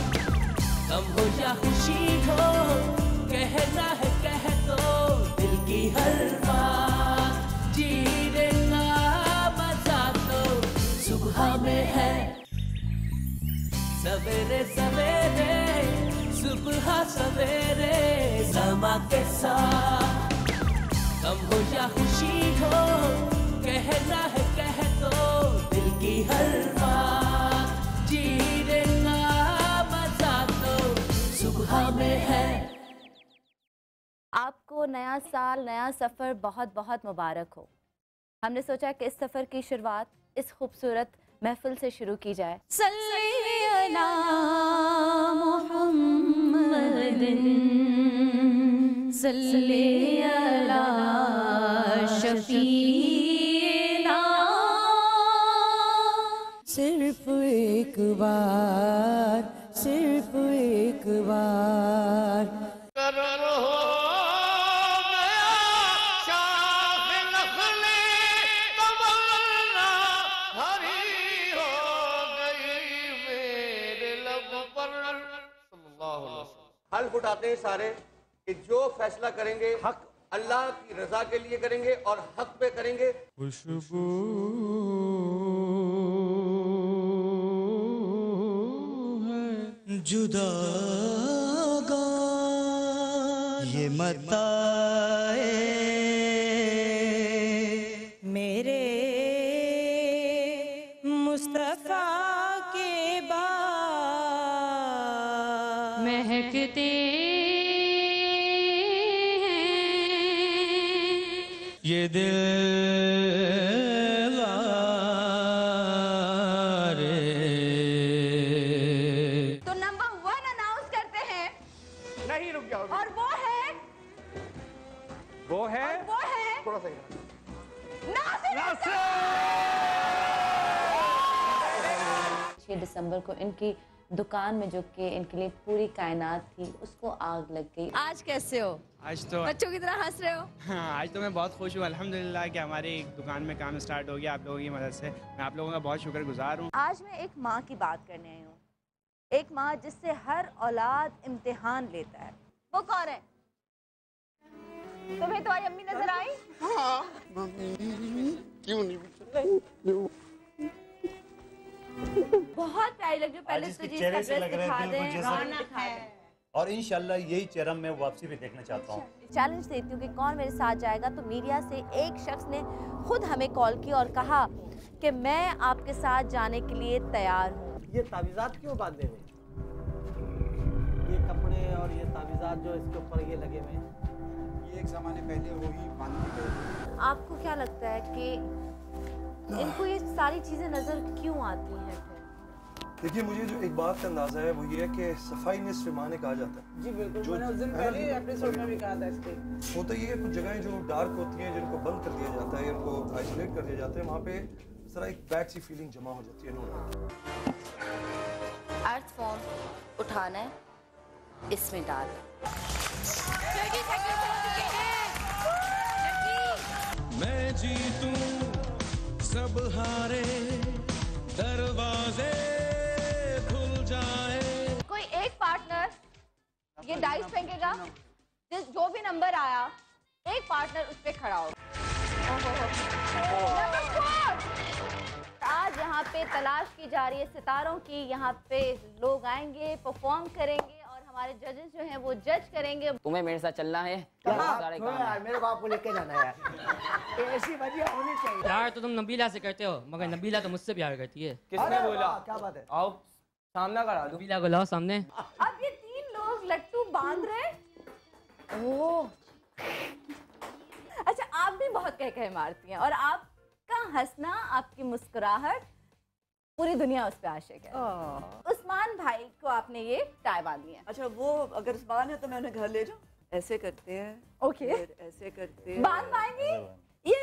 गम हो या खुशी हो, कहना है कह दो दिल की हर बात। जीने का मजा तो सुबह में है। सवेरे सवेरे सुबह सवेरे समा के साथ, गम हो या खुशी हो, कहना है कह दो दिल की हर बात। जीने का मजा तो सुबह में है। आपको नया साल, नया सफ़र बहुत बहुत मुबारक हो। हमने सोचा कि इस सफ़र की शुरुआत इस खूबसूरत महफिल से शुरू की जाए। सल्ली अला मुहम्मदिन, सल्ली अला शफीना। सिर्फ एक बार, सिर्फ एक बार हल्फ उठाते हैं सारे कि जो फैसला करेंगे हक अल्लाह की रजा के लिए करेंगे और हक पे करेंगे। खुशबू है जुदागा ये मताए मेरे मुस्तफा के बाद महकते ये दिल तो नंबर 1 अनाउंस करते हैं। नहीं, रुक जाओ। और वो है थोड़ा सा नासिर। 6 दिसंबर को इनकी दुकान में जो कि इनके लिए पूरी कायनात थी उसको आग लग गई। आज कैसे हो? आज तो बच्चों की तरह हंस रहे हो? हाँ, आज तो मैं बहुत खुश हूँ अल्हम्दुलिल्लाह कि हमारी दुकान में काम स्टार्ट हो गया आप लोगों की मदद से। मैं आप लोगों का बहुत शुक्रगुजार हूँ। आज मैं एक माँ की बात करने आई हूँ, एक माँ जिससे हर औलाद इम्तिहान लेता है। वो कौन है? तुम्हें तुम्हारी अम्मी नजर आई? हाँ। क्यों नहीं? बहुत प्यारी लग रही है। पहले तो चेहरे से लग रहा है बिल्कुल जैसा रौनक है। और इंशाल्लाह यही चेहरा मैं वापसी भी देखना चाहता हूँ। चैलेंज देती हूँ कि कौन मेरे साथ जाएगा। तो मीडिया से एक शख्स ने खुद हमें कॉल की और कहा कि मैं आपके साथ जाने के लिए तैयार हूँ। ये तावीज़ात क्यों बांधे हुए? ये कपड़े और ये तावीज़ात जो इसके ऊपर ये लगे हुए हैं, ये एक ज़माने पहले वही बांधे गए। आपको क्या लगता है कि इनको ये सारी चीजें नजर क्यों आती हैं? देखिए, मुझे जो एक बात का अंदाजा है वो ये है कि सफाई निस्फ़ ईमान कहा जाता है। जी बिल्कुल, मैंने उस दिन पहले एपिसोड में भी कहा था इसके। होता ये है कुछ जगहें जो डार्क होती हैं जिनको बंद कर दिया जाता है, इनको आइसोलेट कर दिया जाता है, वहाँ पे जरा एक बैड सी फीलिंग जमा हो जाती है। अर्थ फोन उठाना है, इसमें डाल। मैं जीतूं सब हारे दरवाजे खुल जाए। कोई एक पार्टनर ये डाइस फेंकेगा, जो भी नंबर आया एक पार्टनर उस पे खड़ा होगा। आज यहाँ पे तलाश की जा रही है सितारों की। यहाँ पे लोग आएंगे, परफॉर्म करेंगे और हमारे जजेस जो हैं वो जज करेंगे। तुम्हें मेरे साथ चलना है? यार मेरे को आपको लेके जाना है यार। ऐसी वजह होनी चाहिए। प्यार तो तुम नबीला से करते हो, मगर नबीला तो मुझसे प्यार करती है। किसने बोला? क्या बात है? आओ सामना करा दो। नबीला को लाओ सामने। अब ये 3 लोग लट्टू बांध रहे। ओह, अच्छा, आप भी बहुत कह मारती हैं और आपका हंसना, आपकी मुस्कुराहट, पूरी दुनिया उस पे आशिक है। उस्मान भाई को आपने ये टाई बांधी है। अच्छा, वो अगर उस्मान है तो मैं उन्हें घर ले जाऊं? ऐसे करते हैं। ओके, ऐसे करते हैं। बांध पाएंगी? ये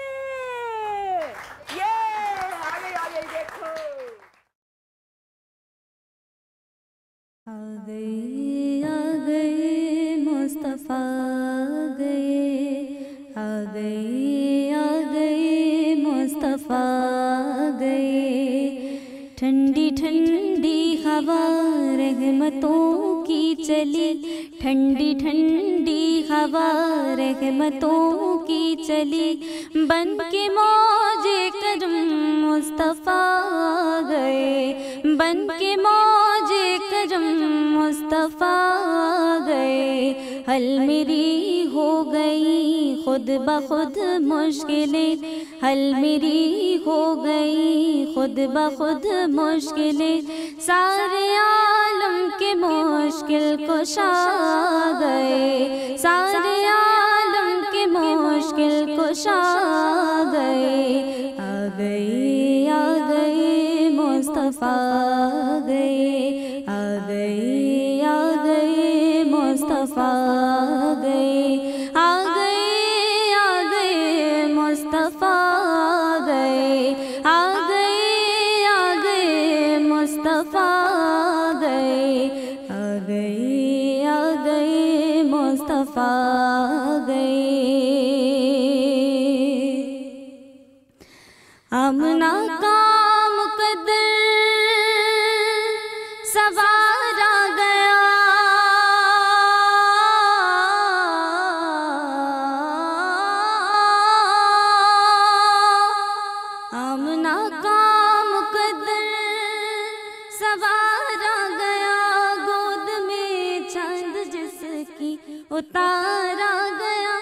आगे देखो। आ गए मुस्तफा गए, आ गए मुस्तफा गए। ठंडी ठंडी हवा रहमतों की चली, ठंडी ठंडी हवा रहमतों की चली। बन के मौजे करम मुस्तफा गए, बन के मौजे करम मुस्तफा गए। हल मेरी हो गई खुद ब खुद मुश्किलें, हल मेरी हो गई खुद ब खुद मुश्किलें। सारे आलम के मुश्किल कुशा गए, सारे आलम के मुश्किल कुशा गए। आ गए मुस्तफा गए, आ गए मुस्तफा गए। आ गए मुस्तफा गए, आ गए मुस्तफा गए। आ गए मुस्तफा गए। आमना काम कदर सवारा गया, उतारा गया,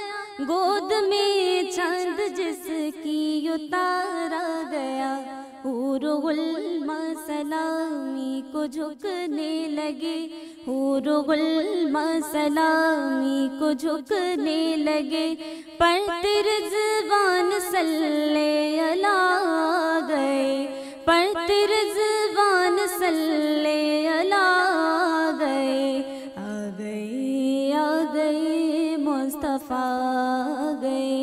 गोद में चांद जिसकी उतारा गया। हुरुल सलामी को झुकने लगे, हुरुल सलामी को झुकने लगे। पढ़ते रिज़वान सल्ले अला गए, पढ़ते रिज़वान सल्ले अला गए। आ गए मुस्तफ़ा गए,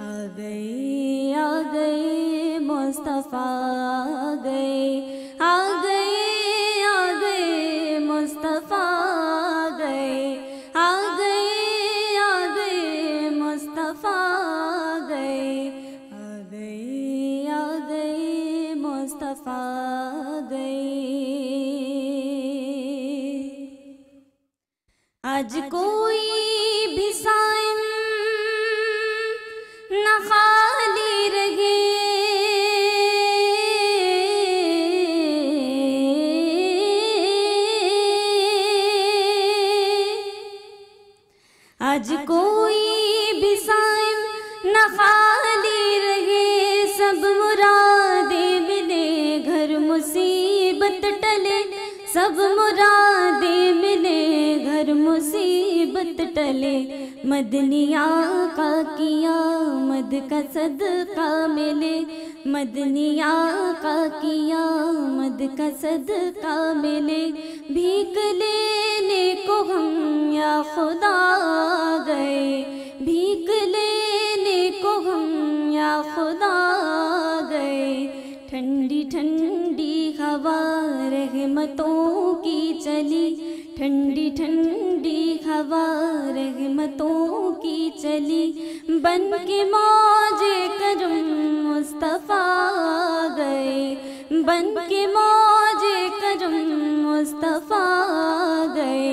आ गए मुस्तफ़ा गए, आ गए मुस्तफ़ा गए, आ गए मुस्तफ़ा गए, आ गए मुस्तफ़ा गए। आज कोई भी साइम न खाली रहे, आज कोई भी साइम न खाली रहे। सब मुरादे मिले, घर मुसीबत टले, सब मुरादे मिले, घर मुसीबत टले। मदनी आका की आमद का सदका मिले, मदनी आका की आमद का सदका मिले। भीख लेने को हम या खुदा गए, भीख लेने को हम या खुदा गए। ठंडी ठंडी हवा रहमतों की चली, ठंडी ठंडी हवा रहमतों की चली। बन के मौजे करम मुस्तफ़ा गए, बन के मौजे करम मुस्तफ़ा गए।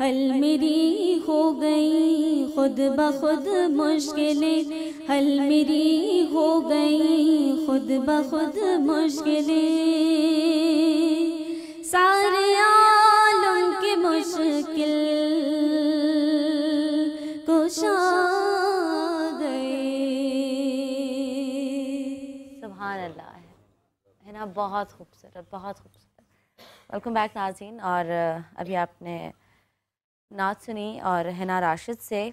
हल मेरी हो गई खुद ब खुद मुश्किलें, हल मेरी हो गई खुद ब खुद मुश्किलें। सारे आलम के मुश्किल कुशा गए। सुभान अल्लाह है ना, बहुत खूबसूरत, बहुत खूबसूरत। वेलकम बैक नाज़रीन। और अभी आपने नात सुनी और हिना राशिद से,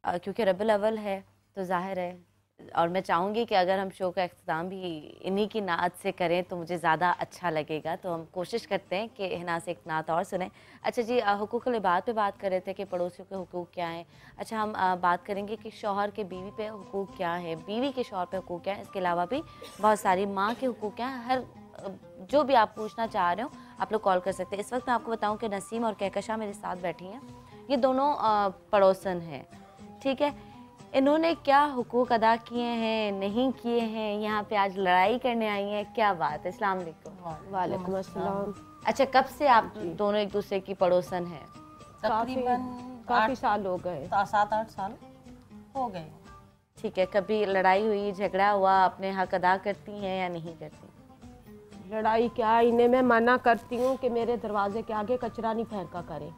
क्योंकि रबीउल अव्वल है तो जाहिर है, और मैं चाहूँगी कि अगर हम शो का अख्ताम भी इन्हीं की नात से करें तो मुझे ज़्यादा अच्छा लगेगा। तो हम कोशिश करते हैं कि हिना से एक नात और सुने। अच्छा जी, हुकूक़ुल इबाद पे बात कर रहे थे कि पड़ोसियों के हुकूक़ क्या हैं। अच्छा, हम बात करेंगे कि शौहर के बीवी पे हुकूक़ क्या है, बीवी के शौहर पे हुकूक़ क्या है। इसके अलावा भी बहुत सारी माँ के हुकूक़ क्या हैं। हर जो भी आप पूछना चाह रहे हो आप लोग कॉल कर सकते हैं। इस वक्त मैं आपको बताऊँ कि नसीम और कहकशा मेरे साथ बैठी हैं। ये दोनों पड़ोसन हैं, ठीक है। इन्होंने क्या हुकूक अदा किए हैं, नहीं किए हैं, यहाँ पे आज लड़ाई करने आई हैं, क्या बात है। अस्सलाम वालेकुम। वालेकुम अस्सलाम। अच्छा, कब से आप दोनों एक दूसरे की पड़ोसन हैं? तकरीबन काफ़ी साल हो गए, 7-8 साल हो गए। ठीक है, कभी लड़ाई हुई, झगड़ा हुआ, अपने हक अदा करती हैं या नहीं करती? लड़ाई क्या, इन्हें मैं मना करती हूँ कि मेरे दरवाजे के आगे कचरा नहीं फेंका करें,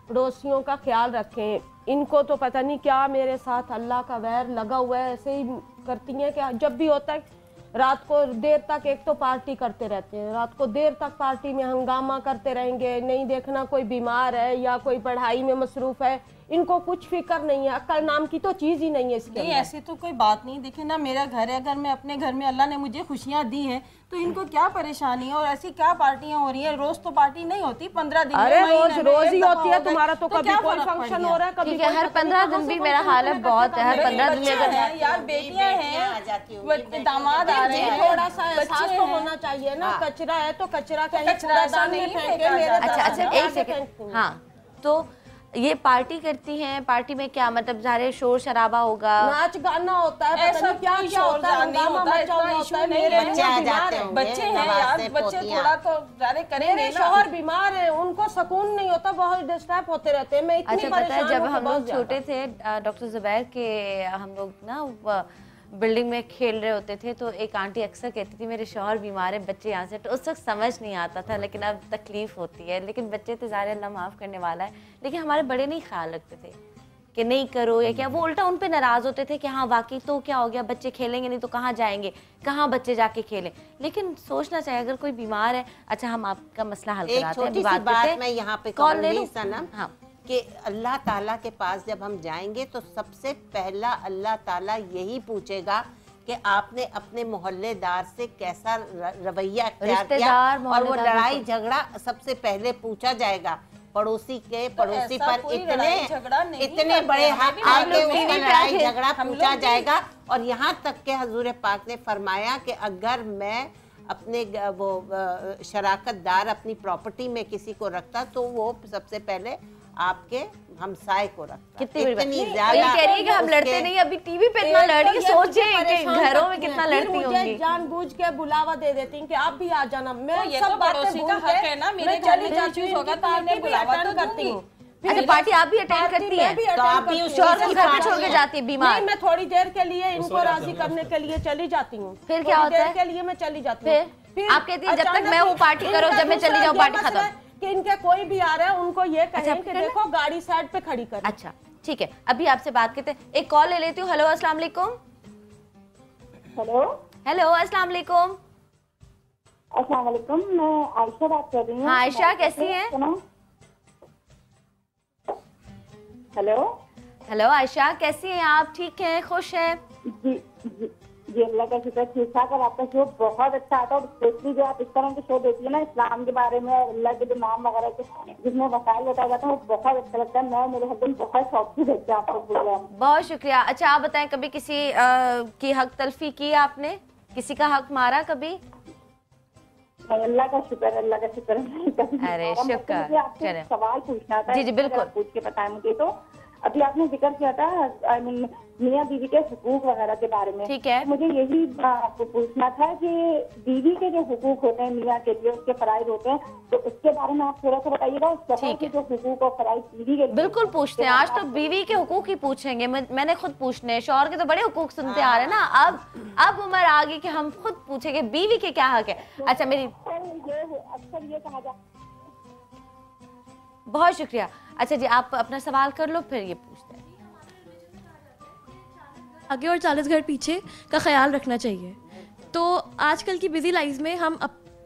पड़ोसियों का ख्याल रखें। इनको तो पता नहीं क्या मेरे साथ अल्लाह का वैर लगा हुआ है। ऐसे ही करती हैं कि जब भी होता है रात को देर तक, एक तो पार्टी करते रहते हैं, रात को देर तक पार्टी में हंगामा करते रहेंगे। नहीं देखना कोई बीमार है या कोई पढ़ाई में मसरूफ़ है, इनको कुछ फिक्र नहीं है। अक्ल नाम की तो चीज़ ही नहीं है इसके नहीं, ऐसी तो कोई बात नहीं। देखे ना, मेरा घर है, अगर मैं अपने घर में अल्लाह ने मुझे खुशियाँ दी हैं तो इनको क्या परेशानी है। और ऐसी क्या पार्टियाँ हो रही हैं, रोज तो पार्टी नहीं होती, 15 दिन अरे रोज ही होती है। तुम्हारा तो कभी कोई फंक्शन हो रहा है, कभी हर 15 दिन भी मेरा हाल है बहुत है। हर 15 दिन में यार बेटियां हैं, दामाद आ रहे हैं, थोड़ा सा एहसास तो होना चाहिए ना। कचरा है तो कचरा नहीं फेंके। अच्छा, एक सेकंड। हाँ, तो ये पार्टी करती हैं, पार्टी में क्या मतलब सारे शोर शराबा होगा, नाच गाना होता है, पता नहीं क्या क्या होता है, हंगामा मचा होता है। मेरे बच्चे आ जाते हैं, बच्चे हैं यार, बच्चे थोड़ा तो जाने करेंगे। मेरे शौहर बीमार हैं, उनको सुकून नहीं होता, बहुत डिस्टर्ब होते रहते हैं। मैं इतनी अच्छा, पता है जब हम लोग छोटे थे डॉक्टर जुबैर के, हम लोग ना बिल्डिंग में खेल रहे होते थे तो एक आंटी अक्सर कहती थी मेरे शौहर बीमार है, बच्चे यहाँ से, तो उस वक्त समझ नहीं आता था, लेकिन अब तकलीफ होती है। लेकिन बच्चे तो ज़ाहिर अल्लाह माफ़ करने वाला है, लेकिन हमारे बड़े नहीं ख्याल रखते थे कि नहीं करो या क्या, वो उल्टा उन पे नाराज़ होते थे कि हाँ वाकई तो क्या हो गया, बच्चे खेलेंगे नहीं तो कहाँ जाएंगे, कहाँ बच्चे जाके खेलें। लेकिन सोचना चाहिए अगर कोई बीमार है, अच्छा हम आपका मसला हल कराते हैं। छोटी सी बात मैं यहाँ पे कॉल ले लूं सनम, हाँ, कि अल्लाह ताला के पास जब हम जाएंगे तो सबसे पहला अल्लाह ताला यही पूछेगा कि आपने अपने मोहल्लेदार से कैसा रवैया अख्तियार किया, और वो लड़ाई झगड़ा सबसे पहले पूछा जाएगा। पड़ोसी के पड़ोसी पर इतने बड़े हक आके उसका लड़ाई झगड़ा पूछा जाएगा। और यहाँ तक के हजूर पाक ने फरमाया कि अगर मैं अपने वो शराकतदार अपनी प्रॉपर्टी में किसी को रखता तो वो सबसे पहले आपके हमसाए को रखता। कितनी ज्यादा कह रही है कि हम लड़ते नहीं, अभी टीवी पे इतना लड़ रही है, सोचिए कि घरों में कितना लड़ती होंगी। जानबूझ के बुलावा दे देती हैं कि आप भी आ जाना, मैं ये सब तो पड़ोसी का हक है ना, मेरे चली जाती होगा तो आपने बुलावा तो करती हूँ। अच्छा पार्टी आप भी अटेंड करती हैं? तो आप भी शौहर को घर पे छोड़ के जाती है बीमार? नहीं, मैं थोड़ी देर के लिए इनको राजी करने के लिए चली जाती हूँ। फिर क्या होता है? के लिए मैं चली जाती हूँ। फिर आप कहती हैं जब तक मैं हूँ पार्टी करो, जब मैं चली जाऊँ पार्टी खत्म। कि इनके कोई भी आ रहा है उनको ये कहें कि देखो गाड़ी साइड पे खड़ी कर। अच्छा ठीक है, अभी आपसे बात करते हैं, एक कॉल ले लेती हूँ। हेलो अस्सलाम वालेकुम। हेलो हेलो अस्सलाम वालेकुम। अस्सलाम वालेकुम, मैं आयशा बात कर रही हूँ। हाँ आयशा कैसी हैं? हेलो हेलो आयशा कैसी हैं आप? ठीक हैं, खुश हैं? जी अल्लाह का शुक्र, ठीक ठाक। और आपका शो बहुत अच्छा आता है, और स्पेशली जो आप इस तरह के शो देती है ना इस्लाम के बारे में, अल्लाह के नाम वगैरह के जिसमें वसाइल बताया जाता है, वो बहुत अच्छा लगता है। मैं मेरे हस्बैंड बहुत शौक से देखते हैं आपका प्रोग्राम। बहुत शुक्रिया। अच्छा आप बताएं, कभी किसी की हक तलफी की आपने, किसी का हक मारा कभी? अल्लाह का शुक्र, अल्लाह का शुक्र। अरे शुक्र। चले सवाल पूछना था। जी जी बिल्कुल, पूछ के बताएं मुझे। तो अभी आपने जिक्र किया था आई मीन मियाँ बीवी के हुकूक वगैरह के बारे में, ठीक है, मुझे यही आपको पूछना था कि बीवी के जो हुकूक होते हैं मियाँ के लिए, उसके फराइज होते हैं, तो उसके बारे में आप थोड़ा सा बताइएगा। शौहर के जो हुकूक और फराइज बीवी के बिल्कुल पूछते हैं। आज तो बीवी के हुकूक ही पूछेंगे, मैंने खुद पूछने हैं। शौहर के तो बड़े हुकूक सुनते आ रहे हैं ना, अब उम्र आ गई कि हम खुद पूछेंगे बीवी के क्या हक है। अच्छा मेरी अक्सर ये कहा जाता, बहुत शुक्रिया। अच्छा जी आप अपना सवाल कर लो, फिर ये पूछते हैं। आगे और 40 घर पीछे का ख्याल रखना चाहिए। तो आजकल की बिजी लाइफ में हम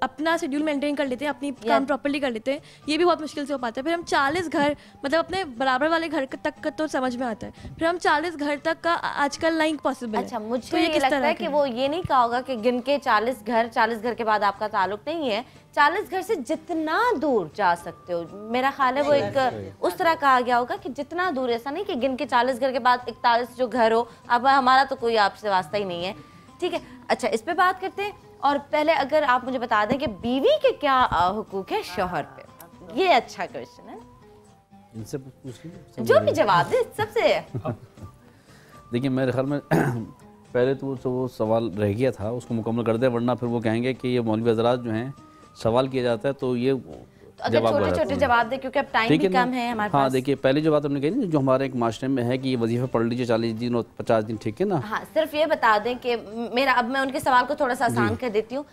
अपना शेड्यूल मेंटेन कर लेते हैं, अपनी काम प्रॉपर्ली कर लेते हैं, ये भी बहुत मुश्किल से हो पाता है। फिर हम 40 घर मतलब अपने बराबर वाले घर तक का तो समझ में आता है, फिर हम 40 घर तक का आजकल नहीं पॉसिबल है। अच्छा मुझे तो ये लगता है कि वो ये नहीं कहा होगा कि गिन के 40 घर के बाद आपका ताल्लुक नहीं है, 40 घर से जितना दूर जा सकते हो, मेरा ख्याल है वो एक उस तरह कहा गया होगा कि जितना दूर, ऐसा नहीं कि गिन के 40 घर के बाद 41 जो घर हो। अब हमारा तो कोई आपसे वास्ता ही नहीं है, ठीक है। अच्छा इस पे बात करते हैं, और पहले अगर आप मुझे बता दें कि बीवी के क्या हुकूक है शौहर पे। ये अच्छा क्वेश्चन है, इनसे पूछ जो भी जवाब दे सबसे। देखिए मेरे ख्याल में पहले तो वो सवाल रह गया था, उसको मुकम्मल कर दे, वरना फिर वो कहेंगे कि ये मौलवी हज़रात जो हैं सवाल किया जाता है तो ये अगर छोटे-छोटे जवाब दे, क्योंकि अब टाइम भी कम है हमारे पास। हाँ देखिए पहले जो बात हमने कही ना, जो हमारे एक माशरे में है कि ये वजीफा पढ़ लीजिए 40 दिन और 50 दिन, ठीक है ना। हाँ सिर्फ ये बता दें कि मेरा, अब मैं उनके सवाल को थोड़ा सा आसान कर देती हूँ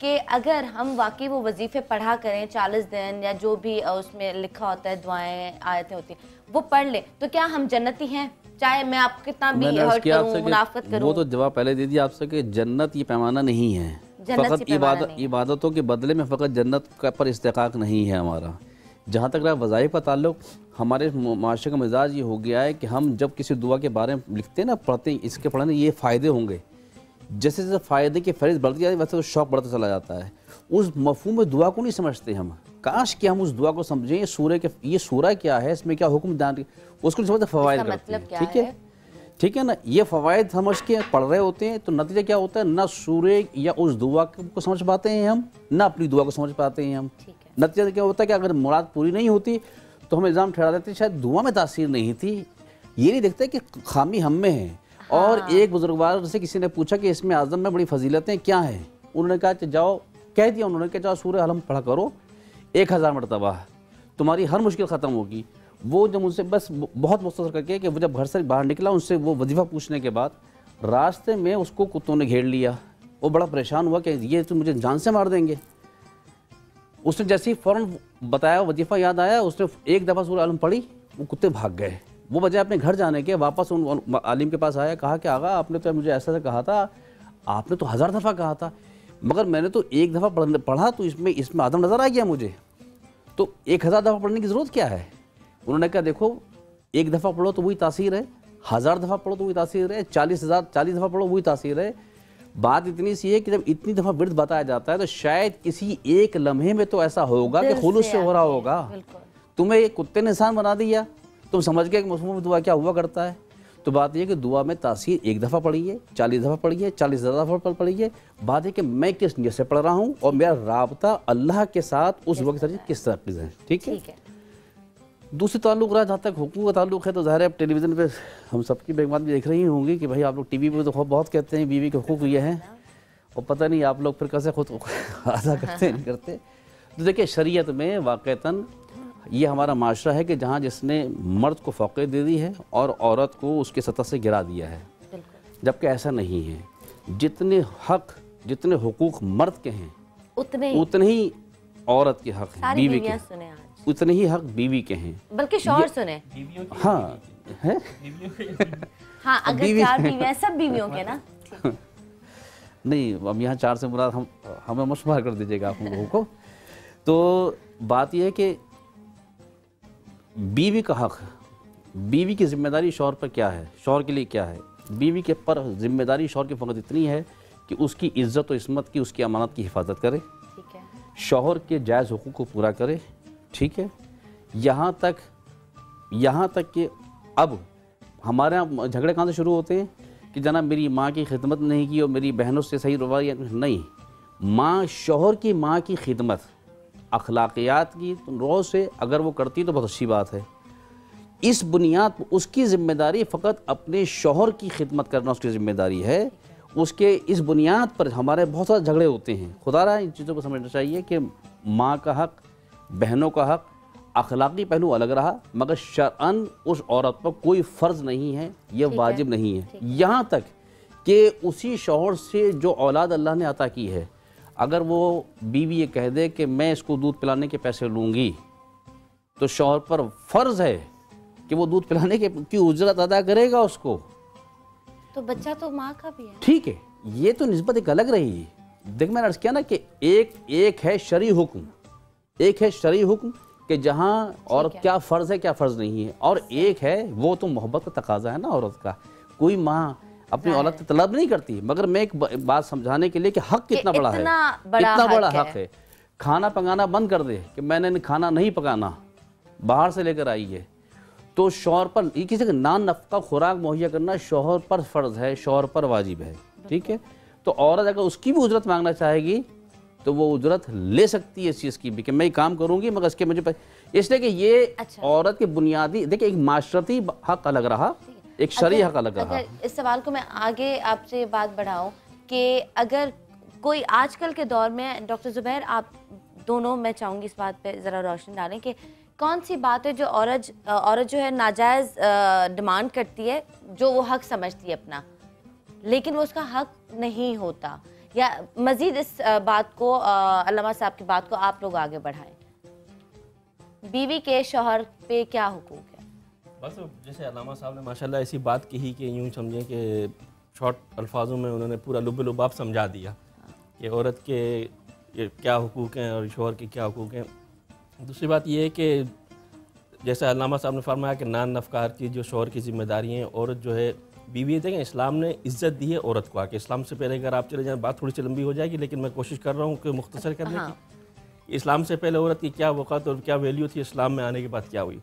कि अगर हम वाकई वो वजीफे पढ़ा करें 40 दिन या जो भी उसमें लिखा होता है, दुआएं आयतें होती हैं, वो पढ़ ले, तो क्या हम जन्नती हैं? चाहे मैं आपको कितना भी हर्ट करूं, मुनाफत करूं। वो तो जवाब पहले दे दिया आपसे कि जन्नत ये पैमाना नहीं है, फ़कत इबादतों के बदले में फ़कत जन्नत का पर इस्तेकाक नहीं है हमारा। जहाँ तक रहा वज़ाइफ का ताल्लुक, हमारे माशरे का मिजाज ये हो गया है कि हम जब किसी दुआ के बारे में लिखते हैं ना, पढ़ते हैं, इसके पढ़ने ये फ़ायदे होंगे, जैसे जैसे फ़ायदे की फहरिस्त बढ़ती जाती है वैसे तो शौक़ बढ़ता चला जाता है। उस मफ़हूम में दुआ को नहीं समझते हम। काश कि हम उस दुआ को समझें, ये सूरह क्या है, इसमें क्या हुक्म दान, उसको नहीं समझते, फ़वाइद करते हैं, ठीक है ना। ये फ़वाइद समझ के पढ़ रहे होते हैं तो नतीजा क्या होता है, ना सूरह या उस दुआ को समझ पाते हैं हम, ना अपनी दुआ को समझ पाते हैं हम। नतीजा क्या होता है कि अगर मुराद पूरी नहीं होती तो हम इल्ज़ाम ठहरा देते शायद दुआ में तासीर नहीं थी। ये नहीं देखते कि खामी हम में है। और एक बुजुर्गवार से किसी ने पूछा कि इसमें आज़म में बड़ी फजीलतें क्या हैं, उन्होंने कहा कि जाओ, कह दिया उन्होंने कि जाओ सूरह अलम पढ़ा करो 1000 मरतबा, तुम्हारी हर मुश्किल ख़त्म होगी। वो जब उनसे बस बहुत मुख्तसर करके कि वो जब घर से बाहर निकला, उनसे वो वजीफ़ा पूछने के बाद रास्ते में उसको कुत्तों ने घेर लिया। वो बड़ा परेशान हुआ कि ये तो मुझे जान से मार देंगे। उसने जैसे ही फ़ौरन बताया, वजीफ़ा याद आया, उसने एक दफ़ा सूरह आलम पढ़ी, वो कुत्ते भाग गए। वो बजाय अपने घर जाने के वापस उन आलिम के पास आया, कहा कि आगा आपने तो मुझे ऐसा कहा था, आपने तो 1000 दफ़ा कहा था, मगर मैंने तो एक दफ़ा पढ़ा तो इसमें आदम नज़र आ गया मुझे, तो 1000 दफ़ा पढ़ने की ज़रूरत क्या है। उन्होंने कहा देखो, एक दफ़ा पढ़ो तो वही तासीर है, 1000 दफ़ा पढ़ो तो वही तासीर है, 40 दफ़ा पढ़ो वही तासीर है। बात इतनी सी है कि जब इतनी दफ़ा विर्द बताया जाता है तो शायद किसी एक लम्हे में तो ऐसा होगा कि खुलूस से हो रहा होगा। तुम्हें एक कुत्ते ने इंसान बना दिया, तुम समझ गए कि मफ़हूम दुआ क्या हुआ करता है। तो बात यह कि दुआ में तासीर एक दफ़ा पढ़िए, 40 दफ़ा पढ़िए, 40,000 दफ़ा पढ़िए। बात है कि मैं किस नीयत से पढ़ रहा हूँ और मेरा राबता अल्लाह के साथ उस वक्त किस तरह की है। ठीक है। दूसरी ताल्लुक़ रहा, जहाँ तक हुकूक का ताल्लुक़ है, तो ज़ाहिर है अब टेलीविज़न पे हम सबकी बेगमान भी देख रही होंगी कि भाई आप लोग टीवी पे तो बहुत कहते हैं बीवी के हुकूक ये हैं, और पता नहीं आप लोग फिर कैसे खुद अदा करते नहीं करते। तो देखिए, शरीयत में वाक़तन ये हमारा माशरा है कि जहाँ जिसने मर्द को फ़ौक़ियत दे दी है और औरत को उसके सतह से गिरा दिया है, जबकि ऐसा नहीं है। जितने हक़, जितने हुकूक मर्द के हैं उतने ही औरत के हक़ हैं, बीवी के उतने ही हक़ बीवी के हैं। बल्कि शौहर सुने। हाँ है हाँ, अगर 4 बीवियां, सब बीवियों के ना। नहीं, अब यहाँ 4 से मुराद हमें मशहूर कर दीजिएगा आप लोगों को। तो बात यह है कि बीवी का हक़, बीवी की ज़िम्मेदारी शौहर पर क्या है, शौहर के लिए क्या है। बीवी के पर ज़िम्मेदारी शौहर की फ़कत इतनी है कि उसकी इज़्ज़त और इस्मत की, उसकी अमानत की हिफाजत करे, शौहर के जायज़ हुकूक को पूरा करे। ठीक है। यहाँ तक कि अब हमारे यहाँ झगड़े कहाँ से शुरू होते हैं कि जनाब मेरी माँ की खिदमत नहीं की और मेरी बहनों से सही रवैया नहीं। माँ, शौहर की माँ की खिदमत अखलाकियात की रोज़ से अगर वो करती तो बहुत अच्छी बात है। इस बुनियाद पर उसकी ज़िम्मेदारी फ़कत अपने शौहर की खिदमत करना उसकी ज़िम्मेदारी है। उसके इस बुनियाद पर हमारे बहुत सारे झगड़े होते हैं। खुदा इन चीज़ों को समझना चाहिए कि माँ का हक़, बहनों का हक़, अखलाकी पहलू अलग रहा, मगर शरअन उस औरत पर कोई फ़र्ज़ नहीं है, ये वाजिब नहीं है। यहाँ तक कि उसी शौहर से जो औलाद अल्लाह ने अता की है, अगर वो बीवी ये कह दे कि मैं इसको दूध पिलाने के पैसे लूँगी, तो शौहर पर फ़र्ज़ है कि वो दूध पिलाने की उजरत अदा करेगा उसको। तो बच्चा तो माँ का भी है। ठीक है, ये तो निस्बत एक अलग रही। देख, मैंने अर्ज़ किया ना कि एक है शरई हुक्म, एक है शरई हुक्म कि जहाँ औरत क्या फ़र्ज़ है क्या फ़र्ज़ नहीं है, और एक है वो तो मोहब्बत का तकाज़ा है ना औरत का। कोई माँ अपनी औरत की तलब नहीं करती, मगर मैं एक बात समझाने के लिए कि हक़ कितना बड़ा है, इतना बड़ा हक़ है। खाना पकाना बंद कर दे कि मैंने खाना नहीं पकाना, बाहर से लेकर आई है, तो शौहर पर किसी का नान नफ़्क़ा खुराक मुहैया करना शौहर पर फ़र्ज़ है, शौहर पर वाजिब है। ठीक है। तो औरत अगर उसकी भी उजरत मांगना चाहेगी तो वो उजरत ले सकती है इस चीज़ की भी कि मैं काम करूँगी, मगर इसके मुझे इसलिए कि ये औरत के बुनियादी, देखिए, एक माशरती हक़ अलग रहा, एक शरई हक़ अलग रहा। इस सवाल को मैं आगे आपसे बात बढ़ाऊँ कि अगर कोई आजकल के दौर में, डॉक्टर ज़ुबैर आप दोनों, मैं चाहूँगी इस बात पे ज़रा रोशनी डालें कि कौन सी बात है जो औरत जो है नाजायज़ डिमांड करती है, जो वो हक़ समझती है अपना, लेकिन वो उसका हक़ नहीं होता, या मज़ीद इस बात को, अल्लामा साहब की बात को आप लोग आगे बढ़ाएं। बीवी के शौहर पे क्या हुकूक है? बस जैसे अल्लामा साहब ने माशाल्लाह ऐसी बात कही कि यूँ समझें कि शॉर्ट अल्फाजों में उन्होंने पूरा लुब-ए-लुबाब समझा दिया कि औरत के क्या हुकूक हैं और शौहर के क्या हुकूक हैं। दूसरी बात ये है कि जैसे अल्लामा साहब ने फरमाया कि नान नफ़्क़ा हर चीज़ जो शौहर की ज़िम्मेदारी हैं, औरत जो है बीवी, देखें इस्लाम ने इज़्ज़त दी है औरत को आके। इस्लाम से पहले अगर आप चले जाएँ, बात थोड़ी सी लंबी हो जाएगी, लेकिन मैं कोशिश कर रहा हूँ कि मुख्तसर करने की। इस्लाम से पहले औरत की क्या वक़्त और क्या वैल्यू थी, इस्लाम में आने के बाद क्या हुई।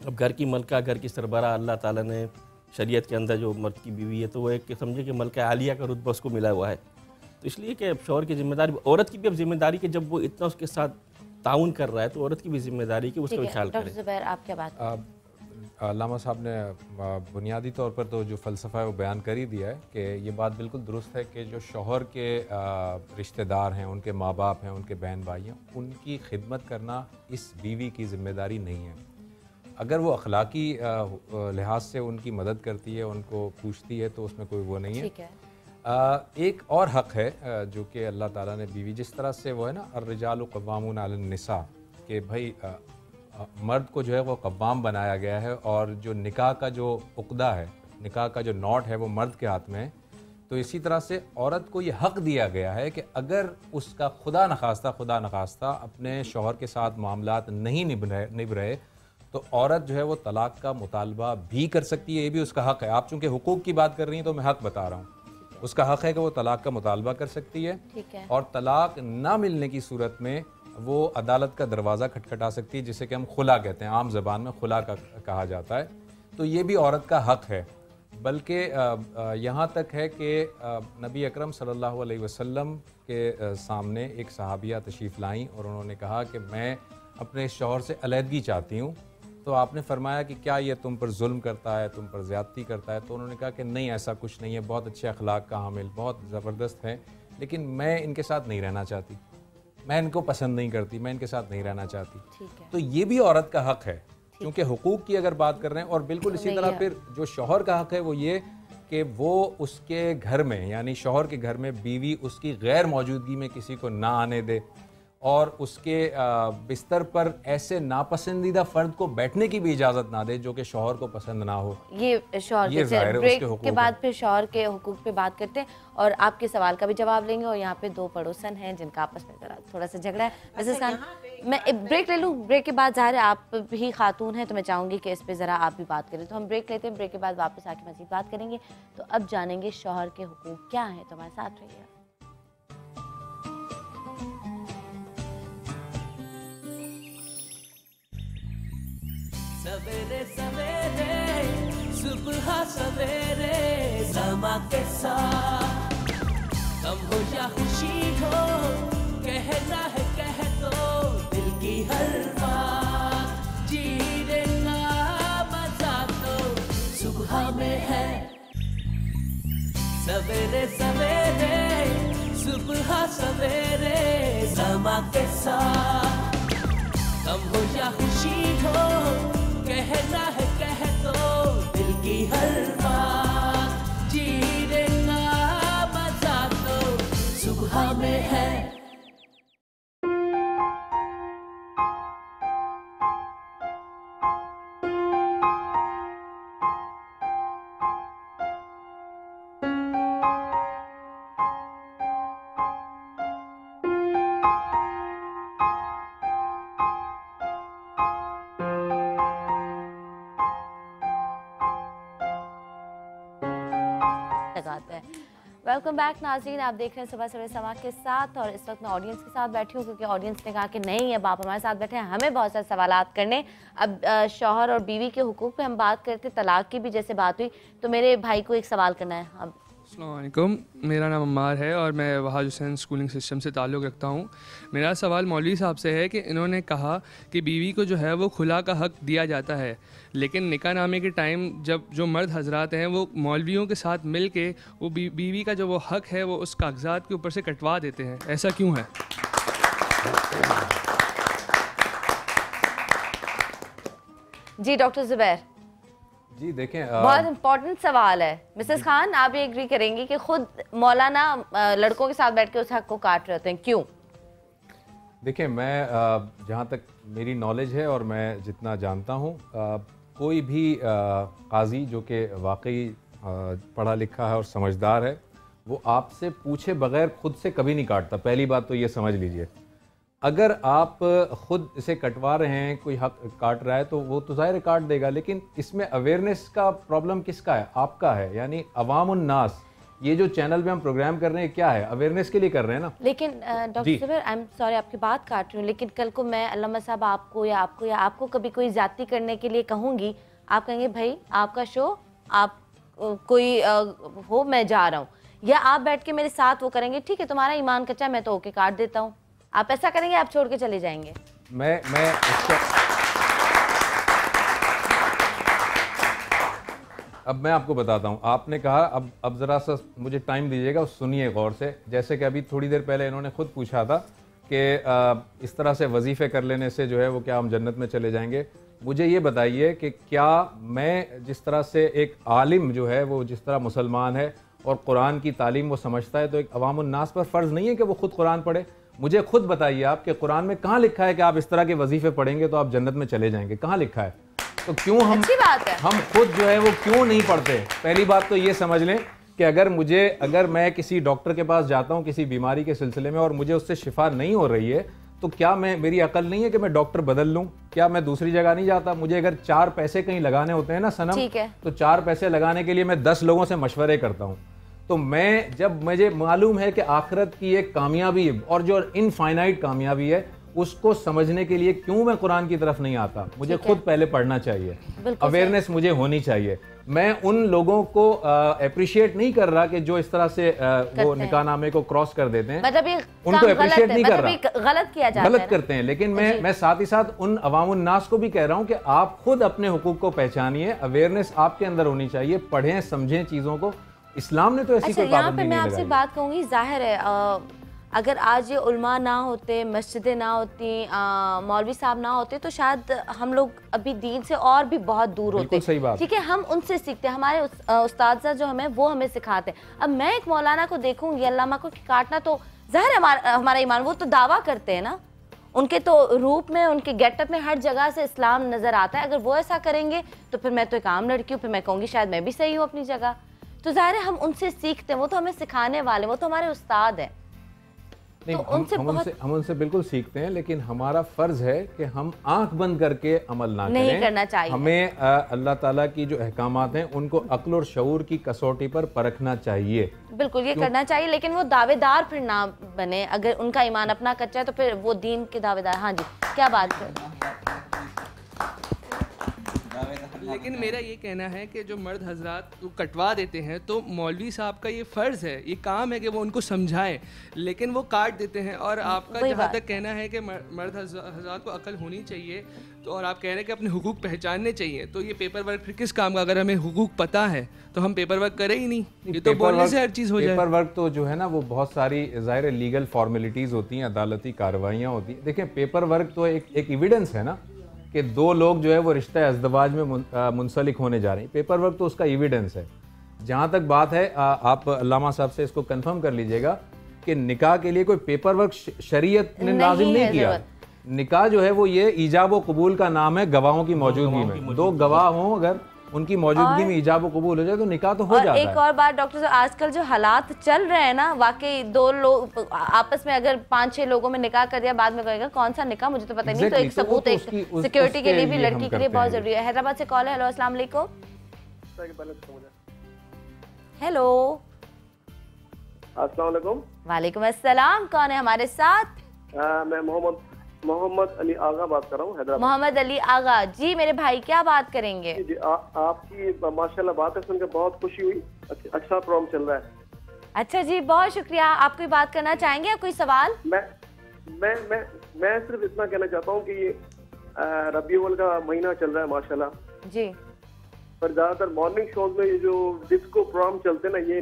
अब घर की मलका, घर की सरबरा अल्लाह ताला ने शरीयत के अंदर जो मर्द की बीवी है, तो वो एक समझे कि मलका आलिया का रुतबा उसको मिला हुआ है। तो इसलिए कि शौहर की ज़िम्मेदारी, औरत की भी अब ज़िम्मेदारी कि जब वो इतना उसके साथ ताउन कर रहा है, तो औरत की भी ज़िम्मेदारी कि उसका ख्याल करें। डॉक्टर ज़ुबैर, आप क्या बात? अल्लामा साहब ने बुनियादी तौर पर तो जो फ़लसफ़ा है वो बयान कर ही दिया है कि ये बात बिल्कुल दुरुस्त है कि जो शौहर के रिश्तेदार हैं, उनके माँ बाप हैं, उनके बहन भाई हैं, उनकी खिदमत करना इस बीवी की ज़िम्मेदारी नहीं है। अगर वो अखलाकी लिहाज से उनकी मदद करती है, उनको पूछती है, तो उसमें कोई वो नहीं है। ठीक है। एक और हक़ है जो कि अल्लाह ताला ने बीवी, जिस तरह से वो है ना अर्रिजालु क़व्वामून अलन निसा, कि भाई मर्द को जो है वो कव्वाम बनाया गया है और जो निकाह का जो उक़दा है, निकाह का जो नॉट है वो मर्द के हाथ में है। तो इसी तरह से औरत को ये हक़ दिया गया है कि अगर उसका खुदा नखास्ता अपने शौहर के साथ मामलात नहीं निभ रहे तो औरत जो है वो तलाक़ का मुतालबा भी कर सकती है। ये भी उसका हक़ है। आप चूँकि हुकूक की बात कर रही हैं तो मैं हक़ बता रहा हूँ। उसका हक़ है कि वो तलाक़ का मुतालबा कर सकती है, ठीक है। और तलाक़ ना मिलने की सूरत में वो अदालत का दरवाज़ा खटखटा सकती है, जिसे कि हम खुला कहते हैं, आम ज़बान में खुला का कहा जाता है। तो ये भी औरत का हक़ है। बल्कि यहाँ तक है कि नबी अकरम सल्लल्लाहु अलैहि वसल्लम के सामने एक सहाबिया तशरीफ़ लाईं और उन्होंने कहा कि मैं अपने शौहर से अलहदगी चाहती हूँ। तो आपने फरमाया कि क्या ये तुम पर जुल्म करता है, तुम पर ज़्यादती करता है? तो उन्होंने कहा कि नहीं, ऐसा कुछ नहीं है, बहुत अच्छे अखलाक का हामिल, बहुत ज़बरदस्त है, लेकिन मैं इनके साथ नहीं रहना चाहती, मैं इनको पसंद नहीं करती, मैं इनके साथ नहीं रहना चाहती। ठीक है। तो ये भी औरत का हक़ है, क्योंकि हुकूक की अगर बात कर रहे हैं। और बिल्कुल इसी तरह फिर जो शौहर का हक़ है वो ये कि वो उसके घर में, यानी शौहर के घर में बीवी उसकी गैर मौजूदगी में किसी को ना आने दे, और उसके बिस्तर पर ऐसे नापसंदीदा फ़र्द को बैठने की भी इजाज़त ना दे जो कि शौहर को पसंद ना हो। ये शौहर के ब्रेक के बाद फिर शौहर के हुकूक पे बात करते हैं और आपके सवाल का भी जवाब लेंगे। और यहाँ पे दो पड़ोसन हैं जिनका आपस में जरा थोड़ा सा झगड़ा है। मिसेस खान, मैं एक ब्रेक ले लूँ? ब्रेक के बाद ज़ाहिर है आप भी खातून हैं तो मैं चाहूँगी कि इस पर ज़रा आप भी बात करें। तो हम ब्रेक लेते हैं, ब्रेक के बाद वापस आके मज़ीद बात करेंगे। तो अब जानेंगे शौहर के हुकूक क्या हैं। तो हमारे साथ रहिए। सवेरे सवेरे सुबह सवेरे समा के साथ गम हो या खुशी हो, कहना है कह दो दिल की हर बात। जीने का मजा तो सुबह में है। सवेरे सवेरे सुबह सवेरे समा के साथ गम हो या खुशी हो, कहना है कह दो दिल की हर बात। जीने का मजा तो सुबह में है। वेलकम बैक नाज़रीन, आप देख रहे हैं सुबह सवेरे समा के साथ। और इस वक्त मैं ऑडियंस के साथ बैठी हूँ क्योंकि ऑडियंस ने कहा कि नहीं, अब आप हमारे साथ बैठे हैं, हमें बहुत सारे सवालात करने। अब शौहर और बीवी के हुकूक पे हम बात करते, तलाक की भी जैसे बात हुई, तो मेरे भाई को एक सवाल करना है। अब अस्सलाम वालेकुम, मेरा नाम अम्मार है और मैं वहाज हुसैन स्कूलिंग सिस्टम से ताल्लुक़ रखता हूँ। मेरा सवाल मौलवी साहब से है कि इन्होंने कहा कि बीवी को जो है वो खुला का हक़ दिया जाता है, लेकिन निकाह नामे के टाइम जब जो मर्द हजरात हैं वो मौलवियों के साथ मिल के वो बीवी का जो वो हक़ है वो उस कागजात के ऊपर से कटवा देते हैं, ऐसा क्यों है? जी डॉक्टर ज़ुबैर। जी देखें, बहुत इम्पोर्टेंट सवाल है। मिसेस खान, आप ये एग्री करेंगी कि खुद मौलाना लड़कों के साथ बैठ के उस हक को काट रहे होते हैं, क्यों? देखिए, मैं जहाँ तक मेरी नॉलेज है और मैं जितना जानता हूँ, कोई भी काजी जो कि वाकई पढ़ा लिखा है और समझदार है, वो आपसे पूछे बगैर खुद से कभी नहीं काटता। पहली बात तो ये समझ लीजिए। अगर आप ख़ुद इसे कटवा रहे हैं, कोई हक काट रहा है, तो वो तो ज़ाहिर काट देगा, लेकिन इसमें अवेयरनेस का प्रॉब्लम किसका है? आपका है। यानी अवामुन्नास, ये जो चैनल पे हम प्रोग्राम कर रहे हैं क्या है? अवेयरनेस के लिए कर रहे हैं ना। लेकिन doctor Zubair, I am sorry आपकी बात काट रही हूँ, लेकिन कल को मैं अल्लामा साहब आपको या आपको कभी कोई ज़्यादती करने के लिए कहूँगी, आप कहेंगे भाई आपका शो, आप कोई हो, मैं जा रहा हूँ, या आप बैठ के मेरे साथ वो करेंगे, ठीक है तुम्हारा ईमान कच्चा, मैं तो ओके काट देता हूँ, आप ऐसा करेंगे? आप छोड़ के चले जाएंगे? मैं अब मैं आपको बताता हूँ। आपने कहा, अब ज़रा सा मुझे टाइम दीजिएगा, सुनिए गौर से। जैसे कि अभी थोड़ी देर पहले इन्होंने खुद पूछा था कि इस तरह से वजीफ़े कर लेने से जो है वो क्या हम जन्नत में चले जाएंगे। मुझे ये बताइए कि क्या मैं जिस तरह से एक आलिम जो है वो जिस तरह मुसलमान है और कुरान की तालीम वो समझता है, तो एक अवामुन नास पर फ़र्ज़ नहीं है कि वो खुद कुरान पढ़े? मुझे खुद बताइए आप कि कुरान में कहाँ लिखा है कि आप इस तरह के वजीफ़े पढ़ेंगे तो आप जन्नत में चले जाएंगे? कहाँ लिखा है? तो क्यों हम खुद जो है वो क्यों नहीं पढ़ते? पहली बात तो ये समझ लें कि अगर मैं किसी डॉक्टर के पास जाता हूँ किसी बीमारी के सिलसिले में और मुझे उससे शिफा नहीं हो रही है, तो क्या मेरी अकल नहीं है कि मैं डॉक्टर बदल लूं? क्या मैं दूसरी जगह नहीं जाता? मुझे अगर 4 पैसे कहीं लगाने होते हैं ना सनम, तो 4 पैसे लगाने के लिए मैं 10 लोगों से मशवरे करता हूं। तो जब मुझे मालूम है कि आखिरत की एक कामयाबी है और जो इनफाइनाइट कामयाबी है उसको समझने के लिए क्यों मैं कुरान की तरफ नहीं आता? मुझे खुद पहले पढ़ना चाहिए, अवेयरनेस मुझे होनी चाहिए। मैं उन लोगों को अप्रिशिएट नहीं कर रहा कि जो इस तरह से वो निकाहनामे को क्रॉस कर देते हैं, मतलब ये उनको अप्रिशिएट नहीं कर रहा, गलत किया जाता है, गलत करते हैं। लेकिन मैं साथ ही साथ उन अवामुन नास को भी कह रहा हूं कि आप खुद अपने हुकूक को पहचानिए, अवेयरनेस आपके अंदर होनी चाहिए, पढ़ें समझें चीजों को। इस्लाम ने तो ऐसी कोई पाबंदी नहीं लगाई। मैं आपसे बात कहूंगी, जाहिर है अगर आज ये उल्मा ना होते, मस्जिदें ना होती, मौलवी साहब ना होते, तो शायद हम लोग अभी दीन से और भी बहुत दूर होते। सही बात। ठीक है, हम उनसे सीखते हैं, हमारे उस्ताद जो हमें वो हमें सिखाते हैं। अब मैं एक मौलाना को देखूंगी अल्लामा को काटना, तो जाहिर हमारा ईमान, वो तो दावा करते हैं ना, उनके तो रूप में, उनके गेटअप में हर जगह से इस्लाम नजर आता है। अगर वो ऐसा करेंगे तो फिर मैं तो एक आम लड़की हूँ, फिर मैं कहूँगी शायद मैं भी सही हूँ अपनी जगह। तो जाहिर है हम उनसे सीखते हैं, वो तो हमें सिखाने वाले, वो तो हमारे उस्ताद हैं। नहीं, तो हम उनसे बिल्कुल सीखते हैं, लेकिन हमारा फर्ज है कि हम आंख बंद करके अमल ना करें। नहीं करना चाहिए। हमें अल्लाह ताला की जो अहकामात हैं उनको अक्ल और शऊर की कसौटी पर परखना चाहिए। बिल्कुल ये करना चाहिए, लेकिन वो दावेदार फिर ना बने। अगर उनका ईमान अपना कच्चा है तो फिर वो दीन के दावेदार। हाँ जी, क्या बात कर? लेकिन मेरा ये कहना है कि जो मर्द हजरात वो कटवा देते हैं, तो मौलवी साहब का ये फ़र्ज़ है, ये काम है कि वो उनको समझाएं, लेकिन वो काट देते हैं। और आपका जहाँ तक कहना है कि मर्द हजरात को अकल होनी चाहिए, तो और आप कह रहे हैं कि अपने हुकूक पहचानने चाहिए, तो ये पेपर वर्क फिर किस काम का? अगर हमें हुकूक पता है तो हम पेपर वर्क करें ही नहीं, ये तो बोलने से हर चीज़ हो जाए। पेपर वर्क तो जो है ना वो बहुत सारी ज़ाहिर लीगल फॉर्मेलिटीज़ होती हैं, अदालती कार्रवाइयाँ होती हैं। देखें, पेपर वर्क तो एक एविडेंस है ना कि 2 लोग जो है वो रिश्ता अज़दवाज में मुंसलिक होने जा रहे हैं। पेपर वर्क तो उसका एविडेंस है। जहाँ तक बात है, आप अल्लामा साहब से इसको कंफर्म कर लीजिएगा कि निकाह के लिए कोई पेपर वर्क शरीयत ने लाजिम नहीं किया। निकाह जो है वो ये ईजाब व कबूल का नाम है, गवाहों की मौजूदगी में। 2 गवाह हों, अगर उनकी मौजूदगी में ईजाब व कबूल हो जाए तो निकाह तो हो जाता है। एक और बात डॉक्टर साहब, आजकल जो हालात चल रहे हैं ना, वाकई 2 लोग आपस में अगर 5-6 लोगों में निकाह कर दिया, बाद में कहेगा कौन सा निकाह, मुझे तो पता नहीं। तो एक सबूत, एक सिक्योरिटी के लिए भी, लड़की के लिए बहुत जरूरी है। हैदराबाद से कॉल है। हेलो, अस्सलाम वालेकुम। हेलो, अस्सलाम वालेकुम। वालेकुम अस्सलाम। कौन है हमारे साथ? मैं मोहम्मद अली आगा बात कर रहा हूँ, हैदराबाद। मोहम्मद अली आगा जी, मेरे भाई क्या बात करेंगे? जी, आपकी माशाल्लाह बातें सुनकर बहुत खुशी हुई। अच्छा प्रोग्राम चल रहा है। अच्छा जी, बहुत शुक्रिया। आप कोई बात करना चाहेंगे या कोई सवाल? मैं सिर्फ इतना कहना चाहता हूँ कि ये रबीउल का महीना चल रहा है माशाल्लाह जी, पर ज्यादातर मॉर्निंग शोज में ये जो डिस्को प्रोग्राम चलते हैं ना, ये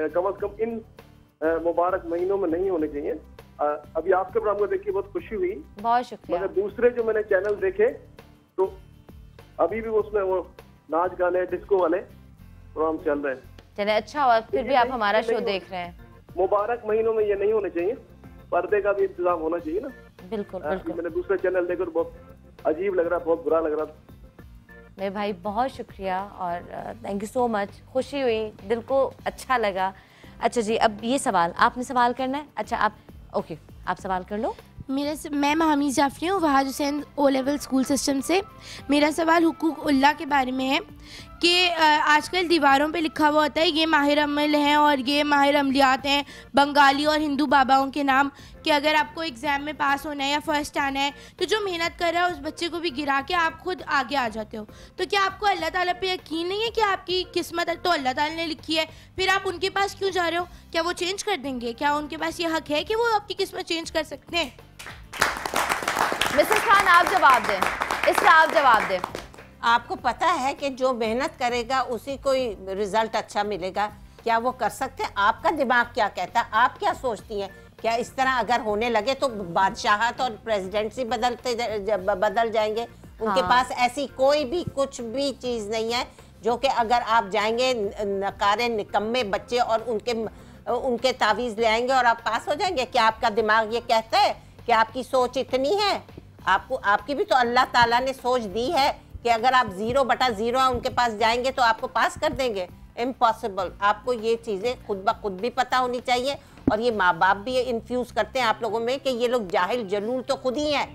कम से कम इन मुबारक महीनों में नहीं होने चाहिए। अभी आपके प्रोग्राम को देख के बहुत खुशी हुई, बहुत शुक्रिया। मगर दूसरे जो मैंने चैनल देखे तो अभी भी उसमें वो नाच गाने डिस्को वाले प्रोग्राम चल रहे हैं। चले, अच्छा हुआ फिर भी आप हमारा शो देख रहे हैं। मुबारक महीनों में ये नहीं होने चाहिए, पर्दे का भी इंतजाम होना चाहिए ना। बिल्कुल बिल्कुल। मैंने दूसरे चैनल देखकर बहुत अजीब लग रहा, बहुत बुरा लग रहा। मेरे भाई बहुत शुक्रिया और थैंक यू सो मच, खुशी हुई, दिल को अच्छा लगा। अच्छा जी, अब ये सवाल आपने सवाल करना है? अच्छा आप ओके, आप सवाल कर लो। मैं महमीद जाफरी हूँ, Wahaj Hussain O level school system से। मेरा सवाल हुकूक उल्लाह के बारे में है कि आजकल दीवारों पे लिखा हुआ होता है ये माहिर अमल हैं और ये माहिर अमलियात हैं, बंगाली और हिंदू बाबाओं के नाम, कि अगर आपको एग्ज़ाम में पास होना है या फर्स्ट आना है तो जो मेहनत कर रहा है उस बच्चे को भी गिरा के आप खुद आगे आ जाते हो। तो क्या आपको अल्लाह ताला पे यकीन नहीं है कि आपकी किस्मत तो अल्लाह ताला ने लिखी है, फिर आप उनके पास क्यों जा रहे हो? क्या वो चेंज कर देंगे? क्या उनके पास ये हक है कि वो आपकी किस्मत चेंज कर सकते हैं? मिसेस खान आप जवाब दें, इसका आप जवाब दें। आपको पता है कि जो मेहनत करेगा उसी को ही रिजल्ट अच्छा मिलेगा। क्या वो कर सकते हैं? आपका दिमाग क्या कहता है? आप क्या सोचती हैं? क्या इस तरह अगर होने लगे तो बादशाहत और प्रेसिडेंसी बदल जाएंगे? उनके हाँ। पास ऐसी कोई भी कुछ भी चीज़ नहीं है जो कि अगर आप जाएंगे नकारे निकम्मे बच्चे और उनके तावीज़ ले आएंगे और आप पास हो जाएंगे। क्या आपका दिमाग ये कहता है कि आपकी सोच इतनी है? आपकी भी तो अल्लाह ताला ने सोच दी है कि अगर आप 0/0 उनके पास जाएंगे तो आपको पास कर देंगे। इम्पॉसिबल। आपको ये चीज़ें खुद ब खुद भी पता होनी चाहिए और ये माँ बाप भी इन्फ्यूज़ करते हैं आप लोगों में कि ये लोग जाहिल जलूल तो खुद ही हैं,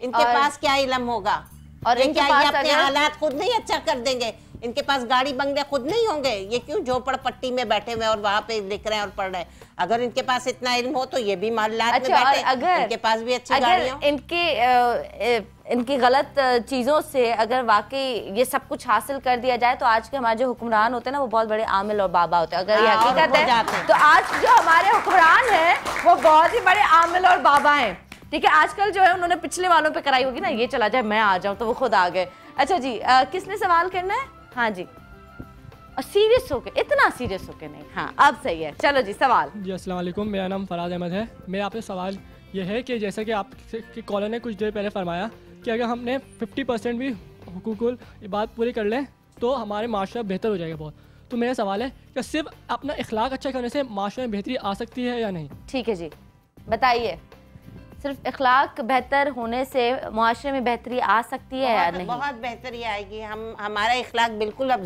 इनके पास क्या इल्म होगा और इनके क्या पास ये अपने अगर- हालात खुद नहीं अच्छा कर देंगे? इनके पास गाड़ी बंगले खुद नहीं होंगे? ये क्यों झोपड़पट्टी में बैठे हुए और वहाँ पे लिख रहे हैं और पढ़ रहे हैं? अगर इनके पास इतना इल्म हो तो ये भी मोहल्लात में और बैठे, अगर इनके पास भी अच्छी अगर गाड़ियाँ हों। इनकी गलत चीज़ों से अगर वाकई ये सब कुछ हासिल कर दिया जाए तो आज के हमारे जो हुक्मरान होते हैं ना वो बहुत बड़े आमिल और बाबा होते हैं। अगर ये हाँ, और हकीकत हो जाते है हैं। तो आज जो हमारे हुक्मरान हैं वो बहुत ही बड़े आमिल और बाबा हैं। ठीक है, आजकल जो है उन्होंने पिछले वालों पे कराई होगी ना, ये चला जाए मैं आ जाऊँ, तो वो खुद आ गए। अच्छा जी, किसने सवाल करना है? हाँ जी, और सीरियस होके, इतना सीरियस होके नहीं। हाँ अब सही है, चलो जी सवाल। जी अस्सलाम वालेकुम, मेरा नाम फराज अहमद है। मेरा आपसे सवाल ये है कि जैसा कि आपके कॉलर ने कुछ देर पहले फरमाया कि अगर हमने 50% भी हुकूकुल बात पूरी कर लें तो हमारे माशरा बेहतर हो जाएगा बहुत। तो मेरा सवाल है कि सिर्फ अपना इखलाक अच्छा करने से माशरे में बेहतरी आ सकती है या नहीं? ठीक है जी, बताइए, सिर्फ इखलाक बेहतर होने से मुआशरे में बेहतरी आ सकती है या नहीं? बहुत बेहतरी आएगी। हमारा इखलाक बिल्कुल अब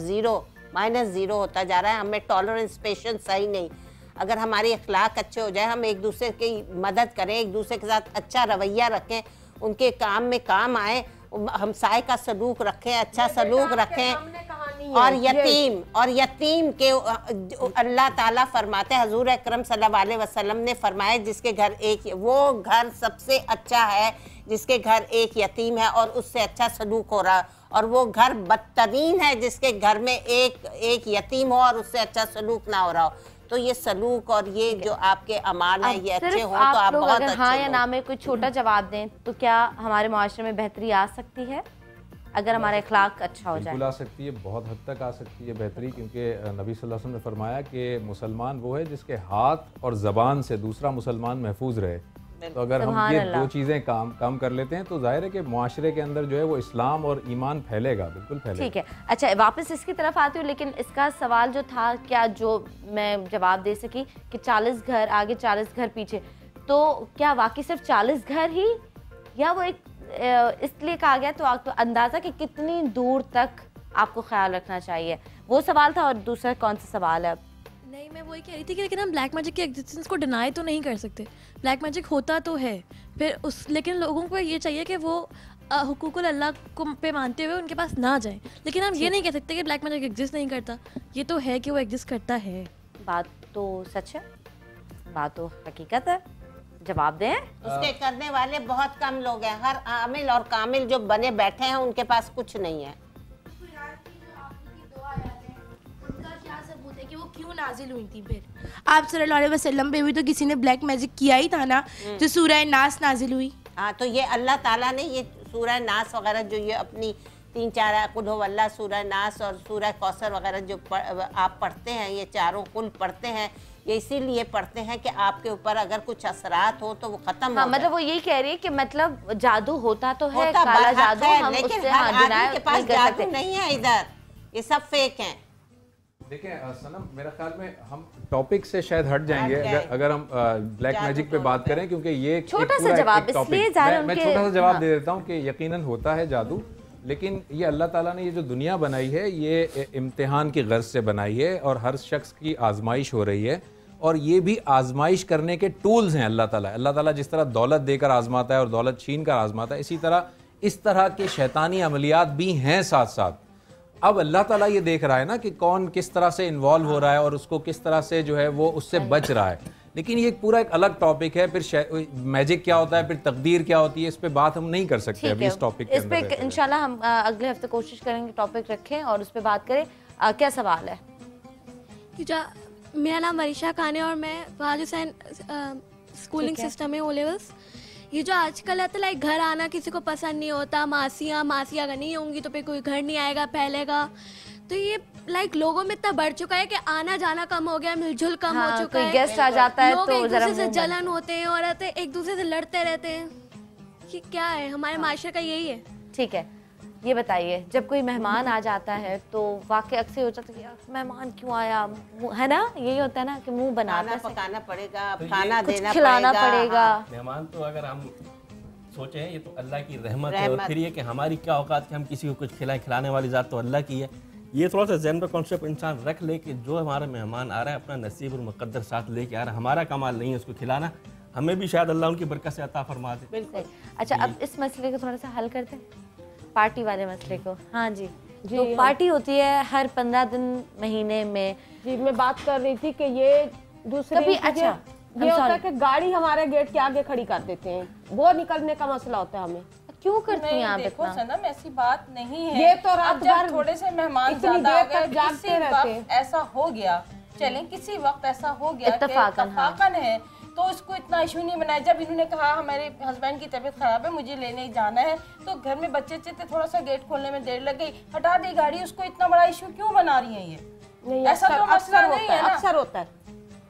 -0 होता जा रहा है। हमें टॉलरेंस पेशेंस सही नहीं। अगर हमारे इखलाक अच्छे हो जाए, हम एक दूसरे की मदद करें, एक दूसरे के साथ अच्छा रवैया रखें, उनके काम में काम आए, हमसाए का सलूक रखें, अच्छा सलूक रखें। और यतीम के अल्लाह ताला फरमाते हैं, हजूर अकरम सल्लल्लाहु अलैहि वसल्लम ने फरमाया जिसके घर वो घर सबसे अच्छा है जिसके घर एक यतीम है और उससे अच्छा सलूक हो रहा है, और वो घर बदतरीन है जिसके घर में एक यतीम हो और उससे अच्छा सलूक ना हो रहा हो। तो ये सलूक और ये जो आपके अमाल हैं ये अच्छे हों तो आप बहुत अच्छे हाँ या ना में कोई छोटा जवाब दें तो क्या हमारे मुआशरे में बेहतरी आ सकती है अगर हमारा इखलाक अच्छा हो जाए? बिल्कुल आ सकती है, बहुत हद तक आ सकती है बेहतरी, क्योंकि नबी सल्लल्लाहु अलैहि वसल्लम ने फरमाया कि मुसलमान वो है जिसके हाथ और ज़बान से दूसरा मुसलमान महफूज रहे। तो अगर हम ये दो चीज़ें काम कर लेते हैं तो जाहिर है कि मुआशरे के अंदर जो है वो इस्लाम और ईमान फैलेगा, बिल्कुल फैलेगा। ठीक है, अच्छा वापस इसकी तरफ आती हूँ, लेकिन इसका सवाल जो था, क्या जो मैं जवाब दे सकी कि 40 घर आगे 40 घर पीछे, तो क्या वाकई सिर्फ 40 घर ही, या वो एक इसलिए कहा गया तो आपको अंदाज़ा कि कितनी दूर तक आपको ख्याल रखना चाहिए, वो सवाल था। और दूसरा कौन सा सवाल है? नहीं, मैं वही कह रही थी कि लेकिन हम ब्लैक मैजिक के एग्जिस्टेंस को डिनाई तो नहीं कर सकते। ब्लैक मैजिक होता तो है, फिर लेकिन लोगों को ये चाहिए कि वो हुकूकुल अल्लाह को पे मानते हुए उनके पास ना जाएं। लेकिन हम ये नहीं कह सकते कि ब्लैक मैजिक एग्जिस्ट नहीं करता, ये तो है कि वो एग्जिस्ट करता है। बात तो सच है, बात तो हकीकत है, जवाब दें। उसके करने वाले बहुत कम लोग हैं। हर आमिल और कामिल जो बने बैठे हैं उनके पास कुछ नहीं है। कि वो क्यों नाजिल हुई थी? फिर आप सल्लल्लाहु अलैहि वसल्लम पे भी तो किसी ने ब्लैक मैजिक किया ही था ना, जो सूरह नास नाजिल हुई। हाँ, तो ये अल्लाह ताला ने ये सूरह नास वगैरह जो ये अपनी 3-4 कुल हो अल्लाह, सूरह नास और सूरह कौसर वगैरह जो आप पढ़ते हैं, ये चारों कुल पढ़ते हैं, ये इसीलिए पढ़ते हैं कि आपके ऊपर अगर कुछ असरात हो तो वो खत्म हो। मतलब वो यही कह रही है कि मतलब जादू होता तो है, काला जादू, हम लेकिन उससे हर आदमी के पास जादू नहीं है इधर, ये सब फेक हैं। देखें सनम, मेरा ख्याल में हम टॉपिक से शायद हट जाएंगे अगर हम ब्लैक मैजिक पे बात करें, क्योंकि ये छोटा सा जवाब, इसलिए मैं छोटा सा जवाब दे देता हूँ कि यकीनन होता है जादू, लेकिन ये अल्लाह ताला ने ये जो दुनिया बनाई है ये इम्तिहान की गर्ज से बनाई है और हर शख्स की आजमाइश हो रही है, और ये भी आजमाइश करने के टूल्स हैं अल्लाह ताला जिस तरह दौलत देकर आजमाता है और दौलत छीन कर आजमाता है, इसी तरह इस तरह के शैतानी अमलियात भी हैं साथ साथ। अब अल्लाह ताला ये देख रहा है ना कि कौन किस तरह से इन्वॉल्व हो रहा है और उसको किस तरह से जो है वो उससे बच रहा है, लेकिन ये पूरा एक अलग टॉपिक है। फिर मैजिक क्या होता है, फिर तकदीर क्या होती है, इस पे बात हम नहीं कर सकते अभी इस टॉपिक के अंदर। इस पे इंशाल्लाह हम अगले हफ्ते कोशिश करेंगे टॉपिक रखें और उस पर बात करें। क्या सवाल है? मेरा नाम वरिशा खान है और मैं फहाद हुसैन स्कूलिंग सिस्टम में O लेवल्स। ये जो आजकल है तो लाइक घर आना किसी को पसंद नहीं होता, मासियाँ अगर नहीं होंगी तो फिर कोई घर नहीं आएगा, फैलेगा। तो ये लाइक लोगों में इतना बढ़ चुका है कि आना जाना कम हो गया, मिलजुल कम हो चुका है, गेस्ट आ जाता है लोग तो एक दूसरे से जलन होते हैं और एक दूसरे से लड़ते रहते हैं। ये क्या है? हमारे माशरे का यही है। ठीक है, ये बताइए, जब कोई मेहमान आ जाता है तो वाकई अक्सर हो जाता है कि यार मेहमान क्यों आया, है ना, यही होता है ना कि मुंह बनाना पकाना पड़ेगा, खाना देना खिलाना पड़ेगा। मेहमान तो अगर हम सोचे ये तो अल्लाह की रहमत है, और फिर ये कि हमारी क्या औकात कि हम किसी को कुछ खिलाएं, खिलाने वाली ज़ात तो अल्लाह की है। ये थोड़ा सा ज़हन में कॉन्सेप्ट इंसान रख ले कि जो हमारा मेहमान आ रहा है अपना नसीब और मुक़द्दर साथ लेके आ रहा है, हमारा कमाल नहीं है उसको खिलाना, हमें भी शायद अल्लाह उनकी बरकत से अता फरमा दे। बिल्कुल। अच्छा, अब इस मसले को थोड़ा सा हल करते हैं, पार्टी वाले मसले को। हाँ जी, तो पार्टी होती है हर 15 दिन महीने में। जी, मैं बात कर रही थी कि ये दूसरी कभी अच्छा ये होता है कि गाड़ी हमारे गेट के आगे खड़ी कर देते हैं, वो निकलने का मसला होता है हमें। क्यों करती हैं आप देखो इतना? सनम, ऐसी बात नहीं है। ये तो रात भर थोड़े से मेहमान इतनी ज्यादा देर आ गए, तक जागते किसी रहते वक्त ऐसा हो गया, चलें किसी वक्त ऐसा हो गया कि इत्तफाकन है, तो इसको इतना इशू नहीं बनाया। जब इन्होंने कहा हमारे हस्बैंड की तबीयत खराब है, मुझे लेने जाना है, तो घर में बच्चे थे, थोड़ा सा गेट खोलने में देर लग गई, हटा दी गाड़ी, उसको इतना बड़ा इशू क्यों बना रही है? ये ऐसा तो मसला नहीं है ना। अक्सर होता है।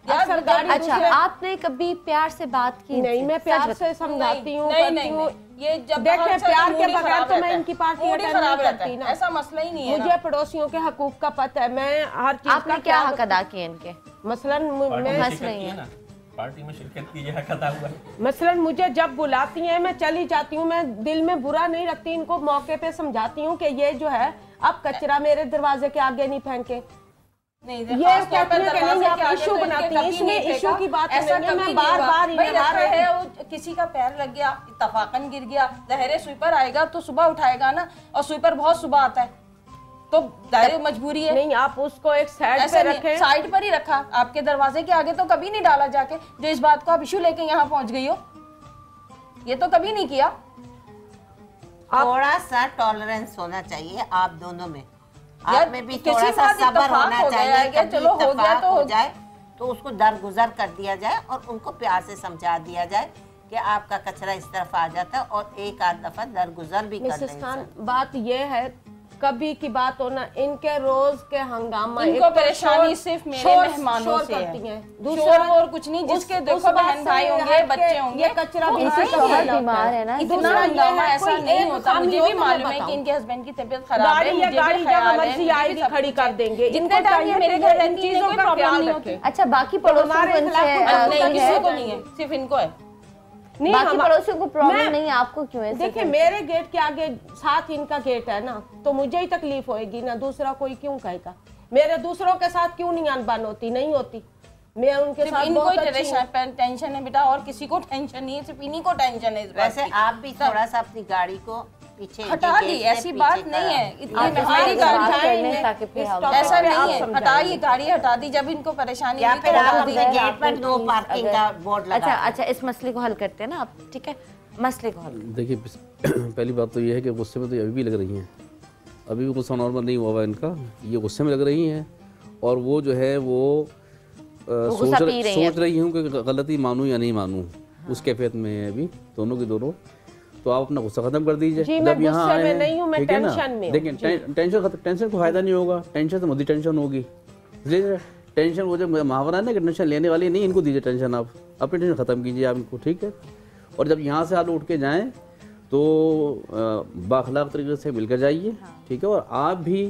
अच्छा, आपने कभी प्यार से बात की? नहीं, मैं प्यार से समझाती हूँ, नहीं, ये जब देखें प्यार के बगैर तो मैं इनकी पार्टी अटेंड नहीं करती ना, ऐसा मसला ही नहीं है। मुझे पड़ोसियों के हकूक का पता है, मैं हर चीज आपने क्या हक अदा किए इनके? मसलन मैं हंस रही है, पार्टी में शिरकत की हक अदा हुआ। मसलन मुझे जब बुलाती हैं मैं चली जाती हूँ, मैं दिल में बुरा नहीं रखती, इनको मौके पे समझाती हूँ कि ये जो है अब कचरा मेरे दरवाजे के आगे नहीं फेंके। नहीं, ये कहते हैं कि नहीं आप इशू बनाती हैं, इसमें इशू की बात नहीं है। मैं बार-बार किसी का पैर लग गया, इत्तफाकन गिर गया, ज़ाहिर स्वीपर आएगा तो सुबह उठाएगा ना, और स्वीपर बहुत सुबह आता है तो दायरे मजबूरी है। नहीं, आप उसको एक साइड पे रखें। साइड पर ही रखा, आपके दरवाजे के आगे तो कभी नहीं डाला जाके, जो इस बात को आप इशू लेके यहाँ पहुँच गई हो, ये तो कभी नहीं किया। थोड़ा सा टॉलरेंस होना चाहिए आप दोनों में, आप में भी थोड़ा सा सब्र होना चाहिए। चलो हो गया तो हो जाए तो उसको दरगुजर कर दिया जाए और उनको प्यार से समझा दिया जाए कि आपका कचरा इस तरफ आ जाता है, और एक आध दफा दरगुजर भी कर मिसेस लें। खान, बात ये है कभी की बात होना, इनके रोज के हंगामा, इनको परेशानी सिर्फ मेरे मेहमानों से है, दूसरा और कुछ नहीं। जिसके देखो बहन भाई होंगे, बच्चे होंगे, ये कचरा भी बीमार है ना, इतना हंगामा ऐसा नहीं होता। मुझे भी मालूम है कि इनके हस्बैंड की तबीयत खराब है, मुझे गाड़ी जब मर्जी आएगी खड़ी कर देंगे। जितने टाइम ये मेरे घर रहती है कोई प्रॉब्लम नहीं होती। अच्छा, बाकी पड़ोसियों को नहीं है, सिर्फ इनको है। नहीं, बाकी पड़ोसियों को प्रॉब्लम नहीं है, आपको क्यों है? देखिए मेरे गेट के आगे साथ इनका गेट है ना, तो मुझे ही तकलीफ होएगी ना, दूसरा कोई क्यों कहेगा? मेरे दूसरों के साथ क्यों नहीं अनबन होती? नहीं होती, मैं उनके साथ बहुत टेंशन है बेटा, और किसी को टेंशन नहीं है, सिर्फ इन्हीं को टेंशन है। वैसे आप भी थोड़ा सा अपनी गाड़ी को पीछे हटा दी, ऐसी बात नहीं है, इतनी मेरी गाड़ी ऐसा नहीं है, हटाइए गाड़ी हटा दी जब इनको परेशानी या फिर आप अपने गेट पर नो पार्किंग का बोर्ड लगा। अच्छा, इस मसले को हल करते हैं ना आप, ठीक है? मसले को हल देखिए, पहली बात तो ये है कि गुस्से में तो अभी भी लग रही हैं, अभी भी गुस्सा नॉर्मल नहीं हुआ इनका, ये गुस्से में लग रही हैं, और वो जो है वो सोच रही हूँ कि गलती मानूं या नहीं मानूं, उस कैफियत में है अभी दोनों की दोनों। तो आप अपना गुस्सा खत्म कर दीजिए जब यहाँ आए हैं, ठीक है ना? देखिए, टेंशन को फायदा नहीं होगा, टेंशन तो मुझे टेंशन होगी, इसलिए टेंशन वो जो मुहावरा है ना कि टेंशन लेने वाली नहीं, इनको दीजिए टेंशन, आप अपनी टेंशन ख़त्म कीजिए आप इनको, ठीक है? और जब यहाँ से आप उठ के जाएँ तो बाखलाक तरीके से मिलकर जाइए, ठीक है? और आप भी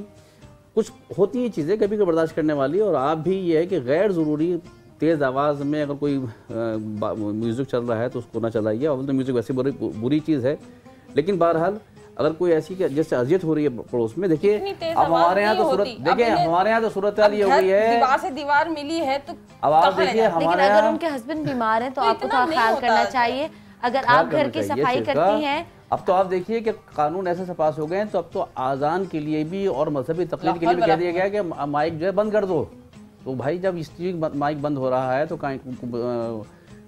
कुछ होती है चीज़ें कभी कभी बर्दाश्त करने वाली, और आप भी ये है कि गैर ज़रूरी तेज़ आवाज़ में अगर कोई म्यूज़िक चल रहा है तो उसको ना चलाइए। और तो म्यूज़िक वैसे बुरी चीज़ है, लेकिन बहरहाल अगर कोई ऐसी जैसे अजियत हो रही है पड़ोस में, देखिए अब हमारे यहाँ तो सूरत, देखिए हमारे यहाँ तो सूरत वाली हो गई है, दीवार से दीवार मिली है तो आवाज़ देखिए हमारे यहाँ। अगर उनके हस्बैंड बीमार हैं तो आपको थोड़ा ख्याल करना चाहिए। अगर आप घर की सफाई करती हैं, अब तो आप देखिए कि कानून ऐसे से पास हो गए हैं, तो अब तो आज़ान के लिए भी और मजहबी तकलीफ के लिए भी कह दिया गया है कि माइक जो है बंद कर दो। तो भाई जब इस चीज़ माइक बंद हो रहा है तो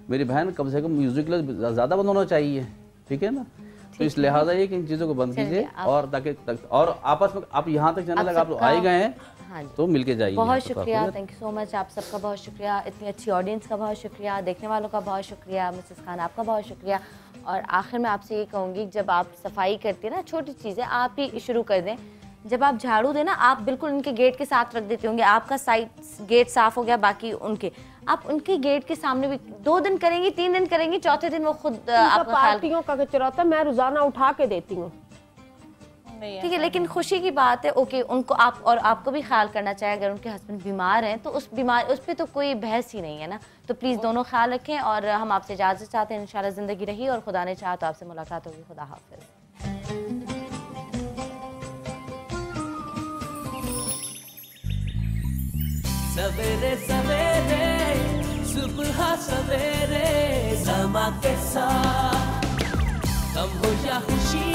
मेरी बहन कम से कम म्यूज़िक के लिए ज़्यादा बंद होना चाहिए, ठीक है ना? तो इस लिहाजा ये कि इन चीज़ों को बंद कीजिए, और ताकि और आपस में आप यहाँ तक जाने लगा, आप आए गए हैं तो मिल के जाइए। बहुत शुक्रिया, थैंक यू सो मच, आप सबका बहुत शुक्रिया, इतनी अच्छी ऑडियंस का बहुत शुक्रिया, देखने वालों का बहुत शुक्रिया, मिसेस खान आपका बहुत शुक्रिया। और आखिर में आपसे ये कहूँगी, जब आप सफाई करते हैं ना, छोटी चीज़ें आप ही शुरू कर दें। जब आप झाड़ू देना, आप बिल्कुल उनके गेट के साथ रख देते होंगे, आपका साइड गेट साफ हो गया, बाकी उनके, आप उनके गेट के सामने भी 2 दिन करेंगी, 3 दिन करेंगी, चौथे दिन वो खुद आपका पार्टियों का कचरा होता है, मैं रोजाना उठा के देती हूँ। नहीं ठीक है, लेकिन खुशी की बात है, ओके, उनको आप और आपको भी ख्याल करना चाहिए। अगर उनके हस्बैंड बीमार हैं तो उस पर तो कोई बहस ही नहीं है ना। तो प्लीज़ दोनों ख्याल रखें और हम आपसे इजाज़त चाहते हैं। इंशाल्लाह ज़िंदगी रही और खुदा ने चाहा तो आपसे मुलाकात होगी। खुदा हाफिज़। सवेरे सवेरे सुबह सवेरे समा के साथ, गम हो या खुशी